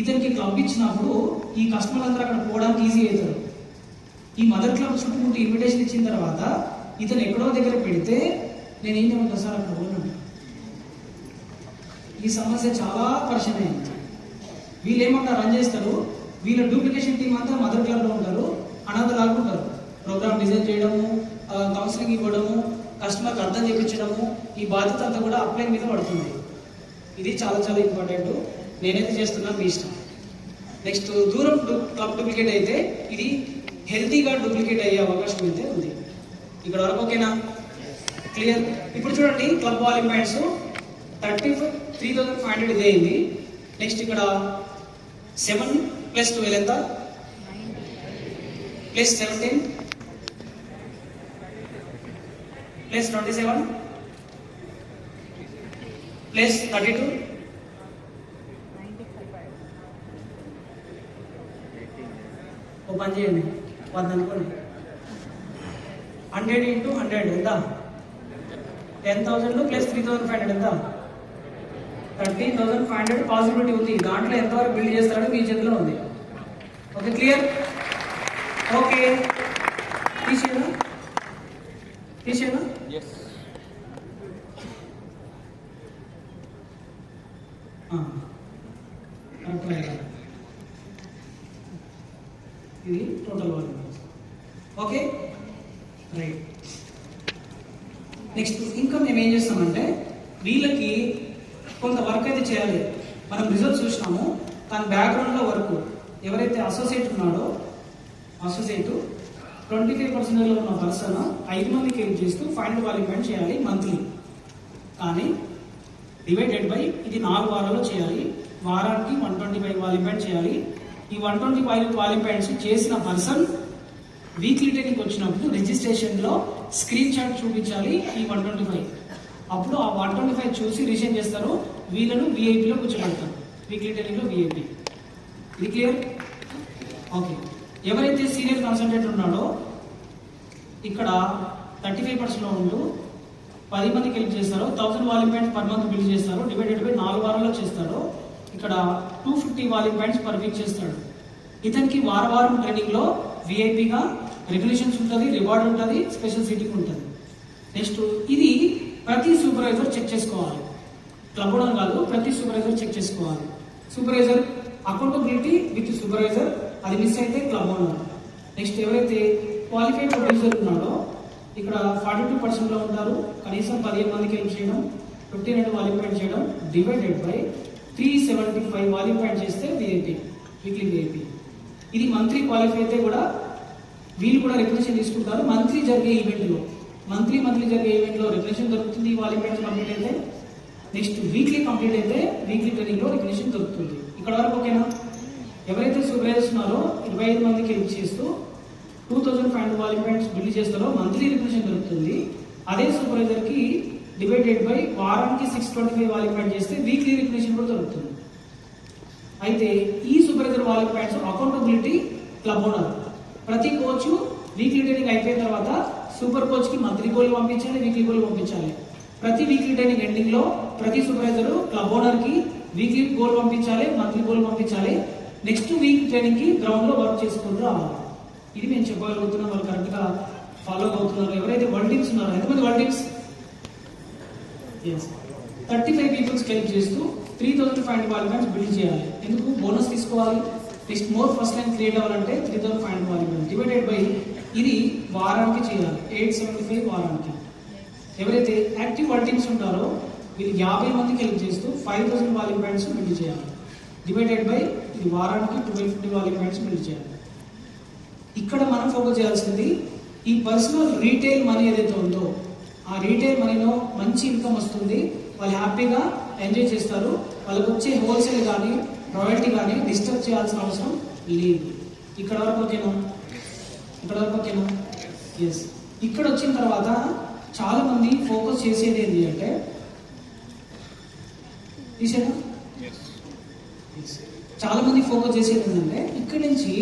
ఇతనికి క్లబ్ ఇచ్చినప్పుడు ఈ కస్టమర్ అందరూ అక్కడ పోవడానికి ఈజీ అవుతారు. ఈ మదర్ క్లబ్ చుట్టుముట్టు ఇన్విటేషన్ ఇచ్చిన తర్వాత ఇతను ఎక్కడో దగ్గర పెడితే నేను ఏం చేయమంటా సార్ అక్కడ పోనండి. ఈ సమస్య చాలా పరిచయం అయింది. వీళ్ళు ఏమంటారు రన్ చేస్తారు, వీళ్ళ డూప్లికేషన్ టీం అంతా మదర్ క్లబ్లో ఉంటారు, అనాథలాగా ఉంటారు. ప్రోగ్రామ్ డిజైన్ చేయడము, కౌన్సిలింగ్ ఇవ్వడము, కస్టమర్కి అర్థం చేయించడము, ఈ బాధ్యత అంతా కూడా అప్లై మీద పడుతుంది. ఇది చాలా చాలా ఇంపార్టెంట్. నేనైతే చేస్తున్నా, మీ ఇష్టం. నెక్స్ట్ దూరం క్లబ్ డూప్లికేట్ అయితే ఇది హెల్తీగా డూప్లికేట్ అయ్యే అవకాశం అయితే ఉంది. ఇక్కడ వరకు ఓకేనా? క్లియర్. ఇప్పుడు చూడండి క్లబ్ వాల్యూమెంట్స్ 3,500 ఇదే అయింది. నెక్స్ట్ ఇక్కడ 7 + 12 ఎంత? ప్లస్ 17 ప్లస్ 27 ప్లస్ 32 ఓ పని చేయండి 100 అనుకోండి. 100 into 100 ఎంత? 10,000 ప్లస్ 3,500 ఎంత? 13,500 పాసిబిలిటీ ఉంది. దాంట్లో ఎంతవరకు బిల్డ్ చేస్తారో మీ చేతిలో ఉంది. Okay, clear? ఓకే, తీసేనా? ఇది total volume. Okay, right. Next ఇంకా మేము ఏం చేస్తామంటే వీళ్ళకి కొంత వర్క్ అయితే చేయాలి. మనం రిజల్ట్ చూసినాము, కానీ బ్యాక్గ్రౌండ్లో వర్క్ ఎవరైతే అసోసియేట్ ఉన్నాడో అసోసియేట్ 25% ఉన్న పర్సన్ 5 మందికి హెల్ప్ చేస్తూ ఫైండ్ వాల్యూ పాయింట్ చేయాలి మంత్లీ. కానీ డివైడెడ్ బై ఇది 4 వారాల్లో చేయాలి. వారానికి 125 వాల్యూ పాయింట్ చేయాలి. ఈ 125 వాల్యూ పాయింట్స్ చేసిన పర్సన్ వీక్లీ ట్రైనింగ్ వచ్చినప్పుడు రిజిస్ట్రేషన్లో స్క్రీన్ షాట్ చూపించాలి ఈ 125. అప్పుడు ఆ 125 చూసి రిజిస్ట్రేషన్ చేస్తారు. వీళ్ళను విఐపిలో కూర్చోబెడతారు. వీక్లీ ట్రైనింగ్లో విఐపి. ఇది క్లియర్? ఓకే. ఎవరైతే సీనియర్ కన్సల్టెంట్ ఉన్నాడో ఇక్కడ 35% ఉంటూ 10 మందికి హెల్ప్ చేస్తారో 1000 value points per month build చేస్తారు. డివైడెడ్ బై 4 వారాల్లో చేస్తాడు. ఇక్కడ 250 వాల్యూ పాయింట్స్ పర్ వీక్ చేస్తాడు. ఇతనికి వారం ట్రైనింగ్లో విఐపిగా రెగ్యులేషన్స్ ఉంటుంది, రివార్డ్ ఉంటుంది, స్పెషల్ సిటీకి ఉంటుంది. నెక్స్ట్ ఇది ప్రతి సూపర్వైజర్ చెక్ చేసుకోవాలి. క్లబ్ ఓనర్ కాదు, ప్రతి సూపర్వైజర్ చెక్ చేసుకోవాలి. సూపర్వైజర్ అకౌంటబిలిటీ విత్ సూపర్వైజర్, అది మిస్ అయితే క్లబ్ ఓనర్. నెక్స్ట్ ఎవరైతే క్వాలిఫైడ్ ప్రొడ్యూసర్ ఉన్నాడో ఇక్కడ 42%లో ఉంటారు. కనీసం 15 మందికి హెల్ప్ చేయడం, 15 వాల్యూ పాయింట్ చేయడం, డివైడెడ్ బై 375 వాల్యూ పాయింట్ చేస్తే విఐపి, వీక్లీ విఐపి. ఇది మంత్లీ క్వాలిఫై అయితే కూడా వీళ్ళు కూడా రెగ్యులేషన్ తీసుకుంటారు. మంత్లీ జరిగే ఈవెంట్లో జరిగే ఈవెంట్లో రెగ్యులేషన్ దొరుకుతుంది. వాల్యూ పాయింట్స్ కంప్లీట్ అయితే నెక్స్ట్ వీక్లీ కంప్లీట్ అయితే వీక్లీ ట్రైనింగ్లో రెగ్యులేషన్ దొరుకుతుంది. ఇక్కడ వరకు ఓకేనా? ఎవరైతే సూపర్వైజర్స్ ఉన్నారో 25 మందికి హెల్ప్ చేస్తూ 2,500 వాల్యూ పాయింట్స్ బిల్డ్ చేస్తారో మంత్లీ రెగ్యులేషన్ దొరుకుతుంది. అదే సూపర్వైజర్కి డివైడెడ్ బై వారానికి 625 వాల్యూ పాయింట్ చేస్తే వీక్లీ రెగ్యులేషన్ కూడా దొరుకుతుంది. అయితే ఈ supervisor value points accountability club owner. ప్రతి కోచ్ వీక్లీ ట్రైనింగ్ అయిపోయిన తర్వాత సూపర్ కోచ్కి మంత్లీ గోల్ పంపించాలి, వీక్లీ గోల్ పంపించాలి. ప్రతి వీక్లీ ట్రైనింగ్ ఎండింగ్లో ప్రతి సూపర్వైజర్ క్లబ్ ఓనర్కి వీక్లీ గోల్ పంపించాలి, మంత్లీ గోల్ పంపించాలి. నెక్స్ట్ వీక్ ట్రైనింగ్కి గ్రౌండ్లో వర్క్ చేసుకుంటూ రావాలి. ఇది మేము చెప్పగలుగుతున్నాం. వాళ్ళు కరెక్ట్గా ఫాలో అవుతున్నారు. ఎవరైతే వరల్డ్ టీమ్స్ ఉన్నారో, ఎంతమంది వరల్డ్ టీమ్స్? 35 పీపుల్స్కి హెల్ప్ చేస్తూ 3,500 వాల్యూ పాయింట్స్ బిల్డ్ చేయాలి. ఎందుకు? బోనస్ తీసుకోవాలి. Next more first line create అవ్వాలంటే 3,500 వాల్యూ పాయింట్స్ డివైడెడ్ బై ఇది వారానికి చేయాలి, 875 వారానికి. ఎవరైతే యాక్టివ్ వరల్డ్ టీమ్స్ ఉంటారో వీళ్ళు 50 మందికి హెల్ప్ చేస్తూ 5,000 వాల్యూ పాయింట్స్ బిల్డ్ చేయాలి. డివైడెడ్ బై ఇది వారానికి 1250 వాల్యూ పాయింట్స్ బిల్డ్ చేయాలి. ఇక్కడ మనం ఫోకస్ చేయాల్సింది ఈ పర్సనల్ రీటైల్ మనీ ఏదైతే ఉందో ఆ రీటైల్ మనీలో మంచి ఇన్కమ్ వస్తుంది. వాళ్ళు హ్యాపీగా ఎంజాయ్ చేస్తారు. వాళ్ళకి వచ్చే హోల్సేల్ కానీ రాయల్టీ కానీ డిస్టర్బ్ చేయాల్సిన అవసరం లేదు. ఇక్కడ వరకు ఓకేనా? ఎస్. ఇక్కడ వచ్చిన తర్వాత చాలా మంది ఫోకస్ చేసేది ఏంటి అంటే చాలా మంది ఫోకస్ చేసేది ఏంటంటే ఇక్కడి నుంచి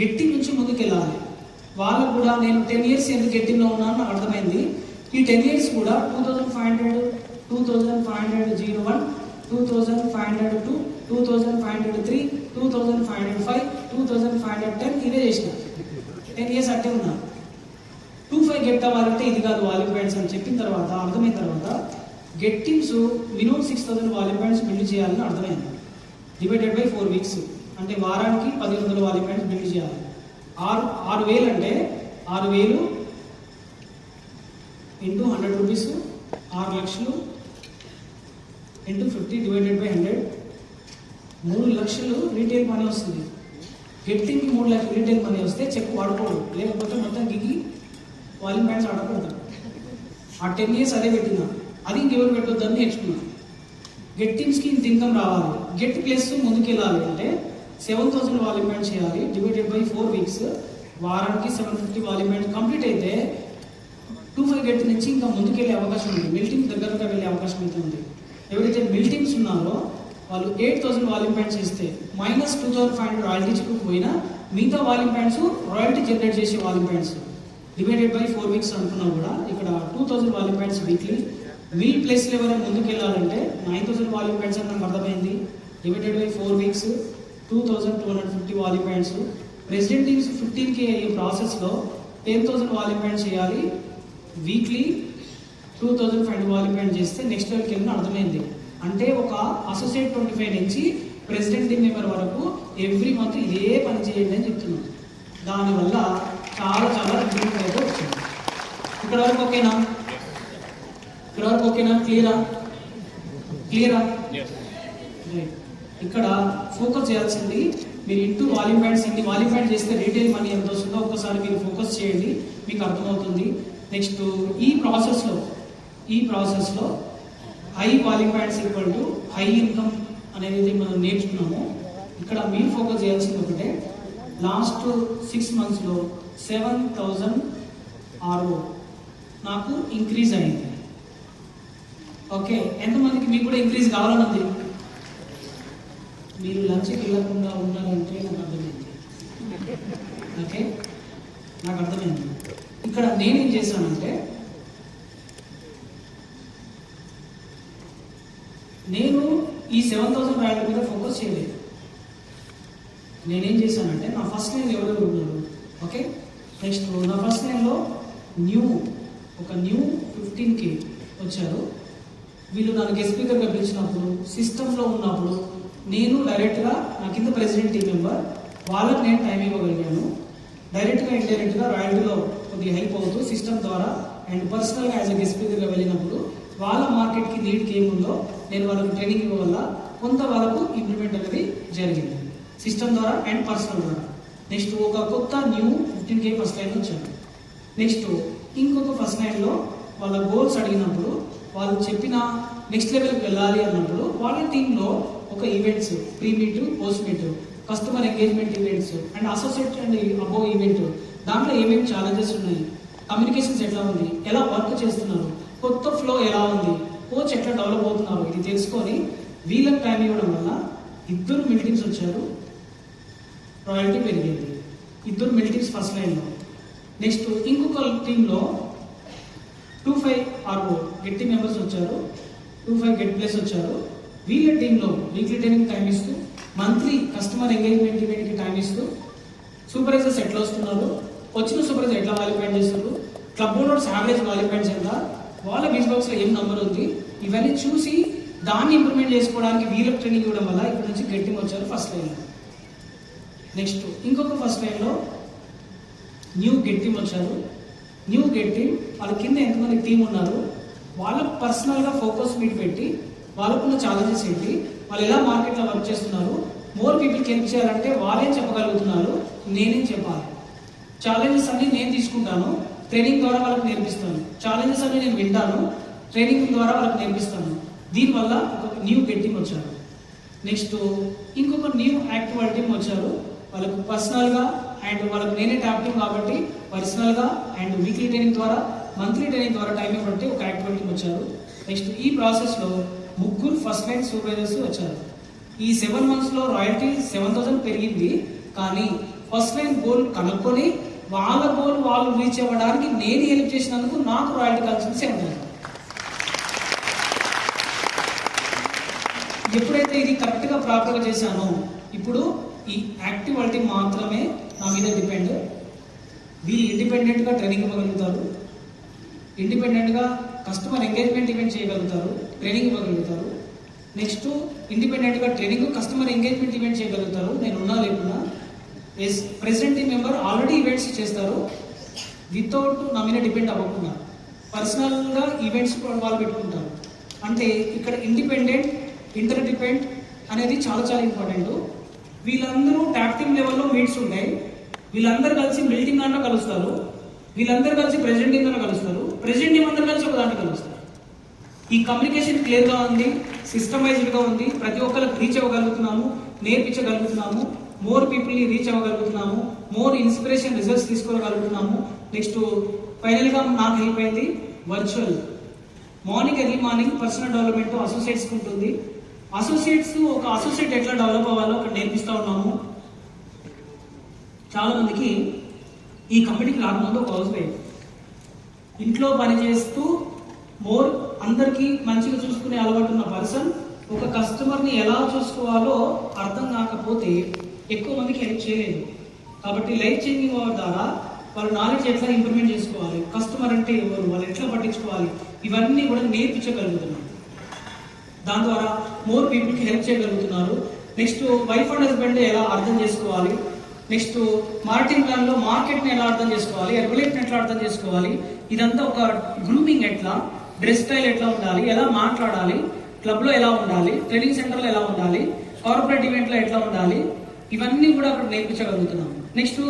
గెట్టింగ్ నుంచి ముందుకు వెళ్ళాలి. వాళ్ళకు కూడా నేను 10 ఇయర్స్ ఎందుకు గెట్టింగ్లో ఉన్నాను నాకు అర్థమైంది. ఈ 10 ఇయర్స్ కూడా 2,500, 2,501, 2,502, 2,503, 2,505, 2,510 ఇదే చేసిన. 10 ఇయర్స్ అట్టే ఉన్నా. 25 గెట్ అవ్వాలంటే ఇది కాదు వాల్యూ పాయింట్స్ అని చెప్పిన తర్వాత అర్థమైన తర్వాత get teams minimum 6,000 value points build చేయాలని అర్థమైంది. డివైడెడ్ బై 4 వీక్స్ అంటే వారానికి 1,100 వాల్యూ పాయింట్స్ బిల్డ్ చేయాలి. 6,000 అంటే 6,000 ఇంటూ 100 రూపీస్ 6 లక్షలు ఇంటూ 50 డివైడెడ్ బై 100 3 లక్షలు రీటైల్ మనీ వస్తుంది. గెట్టింగ్కి 3 లక్షలు రీటైల్ మనీ వస్తే చెక్ వాడుకోడు, లేకపోతే మొత్తం గిగి వాల్యూ పాయింట్స్ ఆడకూడదు. ఆ 10 ఇయర్స్ అదే పెట్టినా, అది ఇంకెవరు పెట్టొద్దని నేర్చుకున్నాను. గెట్ టీమ్స్కి ఇంత ఇన్కమ్ రావాలి. గెట్ ప్లస్ ముందుకు వెళ్ళాలి అంటే 7,000 వాల్యూ పాయింట్స్ చేయాలి. డివైడెడ్ బై 4 వీక్స్ వారానికి 750 వాల్యూ పాయింట్స్ కంప్లీట్ అయితే 25 గెట్ నుంచి ఇంకా ముందుకెళ్ళే అవకాశం ఉంది. మిల్టింగ్ దగ్గరగా వెళ్ళే అవకాశం అయితే ఉంది. ఎవరైతే మిల్టింగ్స్ ఉన్నారో వాళ్ళు 8,000 వాల్యూ పాయింట్స్ ఇస్తే -2,500 రాయల్టీ చెక్ పోయినా మిగతా వాల్యూమ్ పాయింట్స్ రాయల్టీ జనరేట్ చేసే volume points divided by 4 weeks అనుకున్నా కూడా ఇక్కడ 2000 వాల్యూమ్ పాయింట్స్ వీక్లీ. మీ ప్లేస్లో ఎవరైనా ముందుకు వెళ్ళాలంటే 9000 వాల్యూమ్ పాయింట్స్ అని నాకు అర్థమైంది. Divided by 4 weeks 2250 volume points. President teams 15K అయ్యే ప్రాసెస్లో 10,000 వాల్యూమ్ పాయింట్స్ చేయాలి. వీక్లీ 2005 వాల్యూమ్ పాయింట్ చేస్తే నెక్స్ట్ లెవెల్కి వెళ్ళిన అర్థమైంది. అంటే ఒక అసోసియేట్ 25 నుంచి ప్రెసిడెంట్ టీమ్ మెంబర్ వరకు ఎవ్రీ మంత్ ఇదే పని చేయండి అని చెప్తున్నాం. దానివల్ల చాలా చాలా ఇంప్రూవ్మెంట్ అయితే వచ్చింది. ఇక్కడ వరకు ఓకేనా? ఇక్కడ వరకు ఓకేనా? క్లియరా? రైట్. ఇక్కడ ఫోకస్ చేయాల్సింది మీరు ఇంటూ వాల్యూమ్ పాయింట్స్ ఎన్ని వాల్యూమ్ పాయింట్ చేస్తే రీటైల్ మనీ ఎంత వస్తుందో ఒక్కసారి మీరు ఫోకస్ చేయండి, మీకు అర్థమవుతుంది. నెక్స్ట్ ఈ ప్రాసెస్లో high volume points equal to high income అనేది మనం నేర్చుకున్నాము. ఇక్కడ మీరు ఫోకస్ చేయాల్సింది ఒకటే, లాస్ట్ 6 monthsలో 7,000 RO నాకు ఇంక్రీజ్ అయింది. ఓకే, ఎంతమందికి మీకు కూడా ఇంక్రీజ్ కావాలన్నది? మీరు లంచ్కి వెళ్ళకుండా ఉన్నారంటే నాకు అర్థమైంది. ఓకే, నాకు అర్థమైంది. ఇక్కడ నేనేం చేశానంటే, నేను ఈ 7,000 రాయడం మీద ఫోకస్ చేయలేదు. నేనేం చేశానంటే, నా ఫస్ట్ లైన్ ఎవరెవరు ఉన్నారు, ఓకే, నెక్స్ట్ నా ఫస్ట్ లైన్లో న్యూ 15K వచ్చారు. వీళ్ళు నన్ను గెస్ట్ స్పీకర్గా పిలిచినప్పుడు సిస్టంలో ఉన్నప్పుడు నేను డైరెక్ట్గా నా కింద ప్రెసిడెంట్ టీం మెంబర్ వాళ్ళకి నేను టైం ఇవ్వగలిగాను. డైరెక్ట్గా ఇండైరెక్ట్గా రాయల్టీలో కొద్దిగా హెల్ప్ అవుతూ సిస్టమ్ ద్వారా అండ్ పర్సనల్గా యాజ్ ఎ గెస్ట్ స్పీకర్గా వెళ్ళినప్పుడు వాళ్ళ మార్కెట్కి నీడ్కి ఏముందో నేను వాళ్ళకి ట్రైనింగ్ ఇవ్వడం వల్ల కొంత వాళ్ళకు ఇంప్లిమెంట్ అనేది జరిగింది సిస్టమ్ ద్వారా అండ్ పర్సనల్ ద్వారా. నెక్స్ట్ ఒక కొత్త న్యూ 15K ఫస్ట్ లైన్ వచ్చాను. నెక్స్ట్ ఇంకొక ఫస్ట్ లైన్లో వాళ్ళ గోల్స్ అడిగినప్పుడు వాళ్ళు చెప్పిన నెక్స్ట్ లెవెల్కి వెళ్ళాలి అన్నప్పుడు వాళ్ళ టీంలో ఒక events, pre meet, post meet, customer engagement events and associate and above event, దాంట్లో ఏమేమి ఛాలెంజెస్ ఉన్నాయి, కమ్యూనికేషన్స్ ఎట్లా ఉంది, ఎలా వర్క్ చేస్తున్నారు, కొత్త ఫ్లో ఎలా ఉంది, కోచ్ ఎట్లా డెవలప్ అవుతున్నారు, ఇది తెలుసుకొని వీళ్ళకి టైం ఇవ్వడం వల్ల 2 మిల్టీమ్స్ వచ్చారు, రాయల్టీ పెరిగింది. 2 మిల్టీమ్స్ ఫస్ట్ లైన్లో. నెక్స్ట్ ఇంకొక టీంలో 25 RO గెట్టి మెంబర్స్ వచ్చారు, 25 గెట్ ప్లేస్ వచ్చారు. వీళ్ళ టీంలో వీక్లీ ట్రైనింగ్ టైం ఇస్తూ, మంత్లీ కస్టమర్ ఎంగేజ్మెంట్ ఈవెంట్కి టైం ఇస్తూ, సూపర్వైజర్స్ ఎట్లా వస్తున్నారు, వచ్చిన సూపర్వైజర్ ఎట్లా వాల్యూ పాయింట్ చేస్తున్నారు, club owners average value points ఎంత, వాళ్ళ బీస్ బాక్స్లో ఏం నెంబర్ ఉంది, ఇవన్నీ చూసి దాన్ని ఇంప్రూవ్మెంట్ చేసుకోవడానికి వీళ్ళకి ట్రైనింగ్ ఇవ్వడం వల్ల ఇక్కడ నుంచి గెట్టింగ్ వచ్చారు ఫస్ట్ లైన్లో. నెక్స్ట్ ఇంకొక ఫస్ట్ లైన్లో న్యూ గెట్టింగ్ వచ్చారు. న్యూ గెట్టింగ్ వాళ్ళ కింద ఎంతమంది టీం ఉన్నారు, వాళ్ళకు పర్సనల్గా ఫోకస్ మీట్ పెట్టి వాళ్ళకున్న ఛాలెంజెస్ ఏంటి, వాళ్ళు ఎలా మార్కెట్లో వర్క్ చేస్తున్నారు, మోర్ పీపుల్కి హెల్ప్ చేయాలంటే వాళ్ళేం చెప్పగలుగుతున్నారు, నేనేం చెప్పాలి. ఛాలెంజెస్ అన్ని నేను తీసుకుంటాను, ట్రైనింగ్ ద్వారా వాళ్ళకి నేర్పిస్తాను. ఛాలెంజెస్ అన్ని నేను వింటాను, ట్రైనింగ్ ద్వారా వాళ్ళకి నేర్పిస్తాను. దీనివల్ల ఒక న్యూ గెట్టింగ్ వచ్చారు. నెక్స్ట్ ఇంకొక న్యూ యాక్టివ్ టీమ్ వచ్చారు. వాళ్ళకు పర్సనల్గా అండ్ వాళ్ళకి నేనే టాప్ టీమ్ కాబట్టి పర్సనల్గా అండ్ వీక్లీ ట్రైనింగ్ ద్వారా, మంత్లీ ట్రైనింగ్ ద్వారా టైం ఇవ్వబట్టి ఒక యాక్టివ్ టీమ్ వచ్చారు. నెక్స్ట్ ఈ ప్రాసెస్లో 3 ఫస్ట్ లైన్ సూపర్వైజర్స్ వచ్చారు. ఈ 7 monthsలో రాయల్టీ 7,000 పెరిగింది. కానీ ఫస్ట్ లైన్ గోల్ కనుక్కొని వాళ్ళ గోల్ వాళ్ళు రీచ్ అవ్వడానికి నేను హెల్ప్ చేసినందుకు నాకు రాయల్టీ కలిసింది 7,000. ఎప్పుడైతే ఇది కరెక్ట్గా ప్రాపర్గా చేశానో ఇప్పుడు ఈ యాక్టివిటీ మాత్రమే నా మీద డిపెండ్. వీళ్ళు ఇండిపెండెంట్గా ట్రైనింగ్ ఇవ్వగలుగుతారు, ఇండిపెండెంట్గా కస్టమర్ ఎంగేజ్మెంట్ ఈవెంట్ చేయగలుగుతారు, ట్రైనింగ్ ఇవ్వగలుగుతారు. నెక్స్ట్ ఇండిపెండెంట్గా ట్రైనింగ్, కస్టమర్ ఎంగేజ్మెంట్ ఈవెంట్ చేయగలుగుతారు. నేను ఉన్నా లేకున్నా president team member already events చేస్తారు వితౌట్ నా మీద డిపెండ్ అవ్వకుండా. పర్సనల్గా ఈవెంట్స్ వాళ్ళు పెట్టుకుంటారు. అంటే ఇక్కడ ఇండిపెండెంట్, ఇంటర్ డిపెండ్ అనేది చాలా చాలా ఇంపార్టెంట్. వీళ్ళందరూ ట్యాప్ టీమ్ లెవెల్లో మీట్స్ ఉంటాయి. వీళ్ళందరూ కలిసి బిల్డింగ్ దాంట్లో కలుస్తారు, వీళ్ళందరూ కలిసి ప్రెసిడెంట్ టీమ్ దాంట్లో కలుస్తారు, ప్రెసిడెంట్ టీమ్ అందరూ కలిసి ఒక దాంట్లో కలుస్తారు. ఈ కమ్యూనికేషన్ క్లియర్గా ఉంది, సిస్టమైజ్డ్గా ఉంది, ప్రతి ఒక్కరికి రీచ్ అవ్వగలుగుతున్నాము, నేర్పించగలుగుతున్నాము, మోర్ పీపుల్ని రీచ్ అవ్వగలుగుతున్నాము, మోర్ ఇన్స్పిరేషన్ రిజల్ట్స్ తీసుకోగలుగుతున్నాము. నెక్స్ట్ ఫైనల్గా నాకు హెల్ప్ అయింది virtual morning, early morning personal development అసోసియేట్స్కి ఉంటుంది. ఒక అసోసియేట్ ఎట్లా డెవలప్ అవ్వాలో అక్కడ నేర్పిస్తూ ఉన్నాము. చాలా మందికి ఈ కమిటీకి రాకముందు ఒక హౌస్ వైఫ్ ఇంట్లో పని చేస్తూ మోర్ అందరికీ మంచిగా చూసుకునే అలవాటు ఉన్న పర్సన్ ఒక కస్టమర్ని ఎలా చూసుకోవాలో అర్థం కాకపోతే ఎక్కువ మందికి హెల్ప్ చేయలేదు. కాబట్టి లైఫ్ చేంజింగ్ అవర్ ద్వారా వాళ్ళ నాలెడ్జ్ ఎట్లా ఇంప్రూవ్మెంట్ చేసుకోవాలి, కస్టమర్ అంటే ఎవరు, వాళ్ళు ఎట్లా పట్టించుకోవాలి, ఇవన్నీ కూడా నేర్పించగలుగుతున్నారు. దాని ద్వారా మోర్ పీపుల్కి హెల్ప్ చేయగలుగుతున్నారు. నెక్స్ట్ వైఫ్ అండ్ హస్బెండ్ ఎలా అర్థం చేసుకోవాలి, నెక్స్ట్ మార్కెటింగ్ ప్లాన్లో మార్కెట్ని ఎలా అర్థం చేసుకోవాలి, రెగ్యులేషన్ ఎట్లా అర్థం చేసుకోవాలి, ఇదంతా ఒక గ్రూమింగ్ ఎట్లా, డ్రెస్ స్టైల్ ఎట్లా ఉండాలి, ఎలా మాట్లాడాలి, క్లబ్లో ఎలా ఉండాలి, ట్రైనింగ్ సెంటర్లో ఎలా ఉండాలి, కార్పొరేట్ ఈవెంట్లో ఎట్లా ఉండాలి, ఇవన్నీ కూడా అక్కడ నేర్పించగలుగుతున్నాం. నెక్స్ట్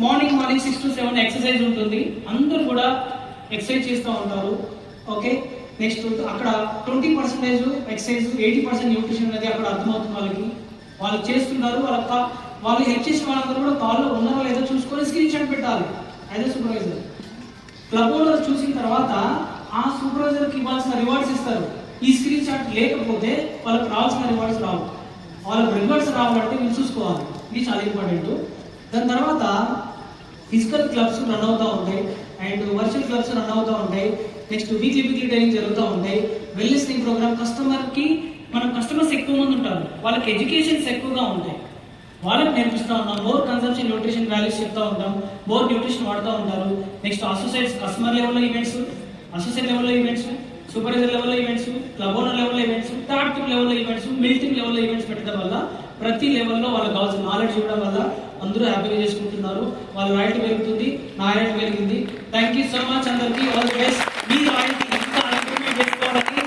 మార్నింగ్ 6 to 7 ఎక్సర్సైజ్ ఉంటుంది. అందరూ కూడా ఎక్సర్సైజ్ చేస్తూ ఉంటారు. ఓకే, నెక్స్ట్ అక్కడ 20% ఎక్సర్సైజ్, 80% న్యూట్రిషన్ అనేది అక్కడ అర్థమవుతుంది వాళ్ళకి. వాళ్ళు చేస్తున్నారు. వాళ్ళు హెల్ప్ చేసిన వాళ్ళందరూ కూడా కాల్లో ఉన్నారో లేదో చూసుకొని స్క్రీన్ షాట్ పెట్టాలి. As a supervisor club owner చూసిన తర్వాత ఆ సూపర్వైజర్కి ఇవ్వాల్సిన రివార్డ్స్ ఇస్తారు. ఈ స్క్రీన్ షాట్ లేకపోతే వాళ్ళకి రావాల్సిన రివార్డ్స్ రావు. వాళ్ళకి రివార్డ్స్ రావాలంటే మీరు చూసుకోవాలి. ఇది చాలా ఇంపార్టెంట్. దాని తర్వాత ఫిజికల్ క్లబ్స్ రన్ అవుతూ ఉంటాయి అండ్ వర్చువల్ క్లబ్స్ రన్ అవుతూ ఉంటాయి. నెక్స్ట్ వీక్లీ ట్రైనింగ్ జరుగుతూ ఉంటాయి. వెల్నెస్నింగ్ ప్రోగ్రామ్ కస్టమర్స్ ఎక్కువ మంది ఉంటారు, వాళ్ళకి ఎడ్యుకేషన్స్ ఎక్కువగా ఉంటాయి, వాళ్ళకి నేర్పిస్తూ ఉంటాం. మోర్ కన్సంప్షన్ న్యూట్రిషన్ వాల్యూస్ చెప్తూ ఉంటాం, మోర్ న్యూట్రిషన్ వాడుతూ ఉంటారు. నెక్స్ట్ అసోసియేట్స్, కస్టమర్ లెవెల్లో ఈవెంట్స్, అసోసియేట్ లెవెల్లో ఈవెంట్స్, సూపర్వైజర్ లెవెల్లో ఈవెంట్స్, క్లబ్ ఓనర్ లెవెల్లో ఈవెంట్స్, థర్డ్ టీమ్ లెవెల్లో ఈవెంట్స్, మిల్టింగ్ లెవెల్లో ఈవెంట్స్ పెట్టడం వల్ల ప్రతి లెవెల్లో వాళ్ళకి కావాల్సిన నాలెడ్జ్ ఇవ్వడం వల్ల అందరూ హ్యాపీగా చేసుకుంటున్నారు. వాళ్ళ రాయల్టీ పెరుగుతుంది, నా రాయల్టీ పెరిగింది. థ్యాంక్ యూ సో మచ్ అందరికీ. All the best. మీ రాయల్టీ ఇంకా ఇంప్రూవ్మెంట్ చేసుకోవడానికి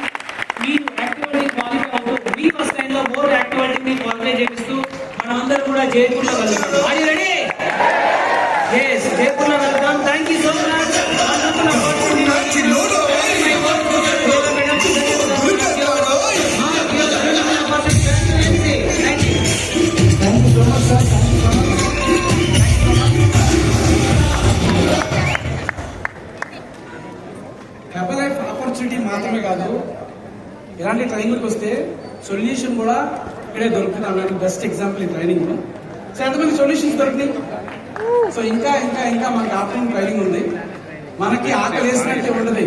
మీరు యాక్టివిటీ క్వాలిఫై అవుతూ మీ ఫస్ట్ టైంలో మోర్ యాక్టివిటీని క్వాలిఫై చేపిస్తూ మనమందరం కూడా జైపూర్లో వెళ్తాం. Are you ready? yes, జైపూర్లో వెళ్తాం. Thank you so much. Herbalife opportunity మాత్రమే కాదు, ఇలాంటి ట్రైనింగ్కి వస్తే సొల్యూషన్ కూడా ఇక్కడే దొరుకుతుంది అన్నట్టు బెస్ట్ ఎగ్జాంపుల్ ఈ ట్రైనింగ్. సో ఎంతమంది సొల్యూషన్స్ దొరికినాయి. సో ఇంకా ఇంకా ఇంకా మనకి ఆఫ్టర్నూన్ ట్రైనింగ్ ఉంది. మనకి ఆకలి వేసినట్టే ఉండదు,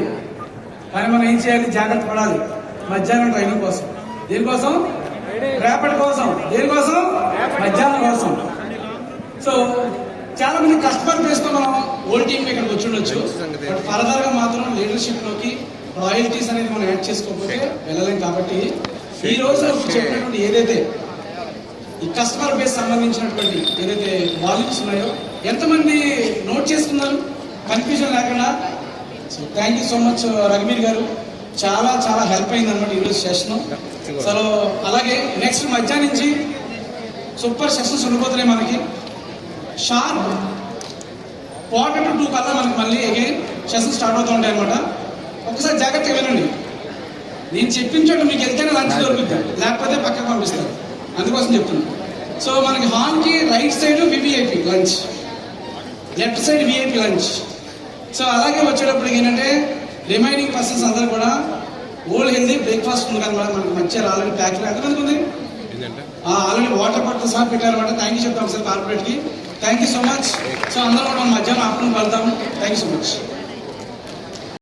కానీ మనం ఏం చేయాలి, జాగ్రత్త పడాలి. మధ్యాహ్నం ట్రైనింగ్ కోసం, దేనికోసం, రేపటి కోసం, దేనికోసం, మధ్యాహ్నం కోసం. సో చాలా మంది కస్టమర్ బేస్ తో మనం ఓల్డ్ టీమ్ ఇక్కడికి వచ్చి ఉండొచ్చు, బట్ ఫర్దర్ గా మాత్రం లీడర్షిప్ లోకి రాయల్టీస్ అనేది మనం యాడ్ చేసుకోకపోతే వెళ్ళలేం. కాబట్టి ఈ రోజు చెప్పినటువంటి ఏదైతే ఈ కస్టమర్ బేస్ సంబంధించినటువంటి ఏదైతే వాల్యూమ్స్ ఉన్నాయో ఎంతమంది నోట్ చేసుకున్నారు కన్ఫ్యూజన్ లేకుండా. So thank you so much రఘువీర్ గారు, చాలా చాలా హెల్ప్ అయింది అనమాట ఈరోజు సెషన్. సో అలాగే నెక్స్ట్ మధ్యాహ్నం నుంచి సూపర్ సెషన్స్ ఉండిపోతున్నాయి మనకి. షార్ప్ 1:45 కల్లా మనకి మళ్ళీ అగైన్ సెషన్ స్టార్ట్ అవుతూ ఉంటాయి అనమాట. ఒకసారి జాగ్రత్తగా వినండి. నేను చెప్పిన చోట మీకు వెళ్తేనే లంచ్ దొరుకుతుంది, లేకపోతే పక్కకు పంపిస్తారు, అందుకోసం చెప్తున్నాను. సో మనకి హాల్కి right side VVIP lunch, left side VIP lunch. So అలాగే వచ్చేటప్పటికి ఏంటంటే రిమైనింగ్ పర్సన్స్ అందరూ కూడా ఓల్డ్ హెల్దీ బ్రేక్ఫాస్ట్ ఉంది కనమాట. మనకి మంచిగా ఆల్రెడీ ప్యాక్ ఎంతమంది ఉంది, ఆల్రెడీ వాటర్ బాటిల్ సహా పెట్టారనమాట. థ్యాంక్ యూ చెప్తాం సార్ కార్పొరేట్కి. Thank you so much. So అందరూ కూడా మనం మధ్యాహ్నం ఆఫ్టర్నూన్ వెళ్తాము. Thank you so much.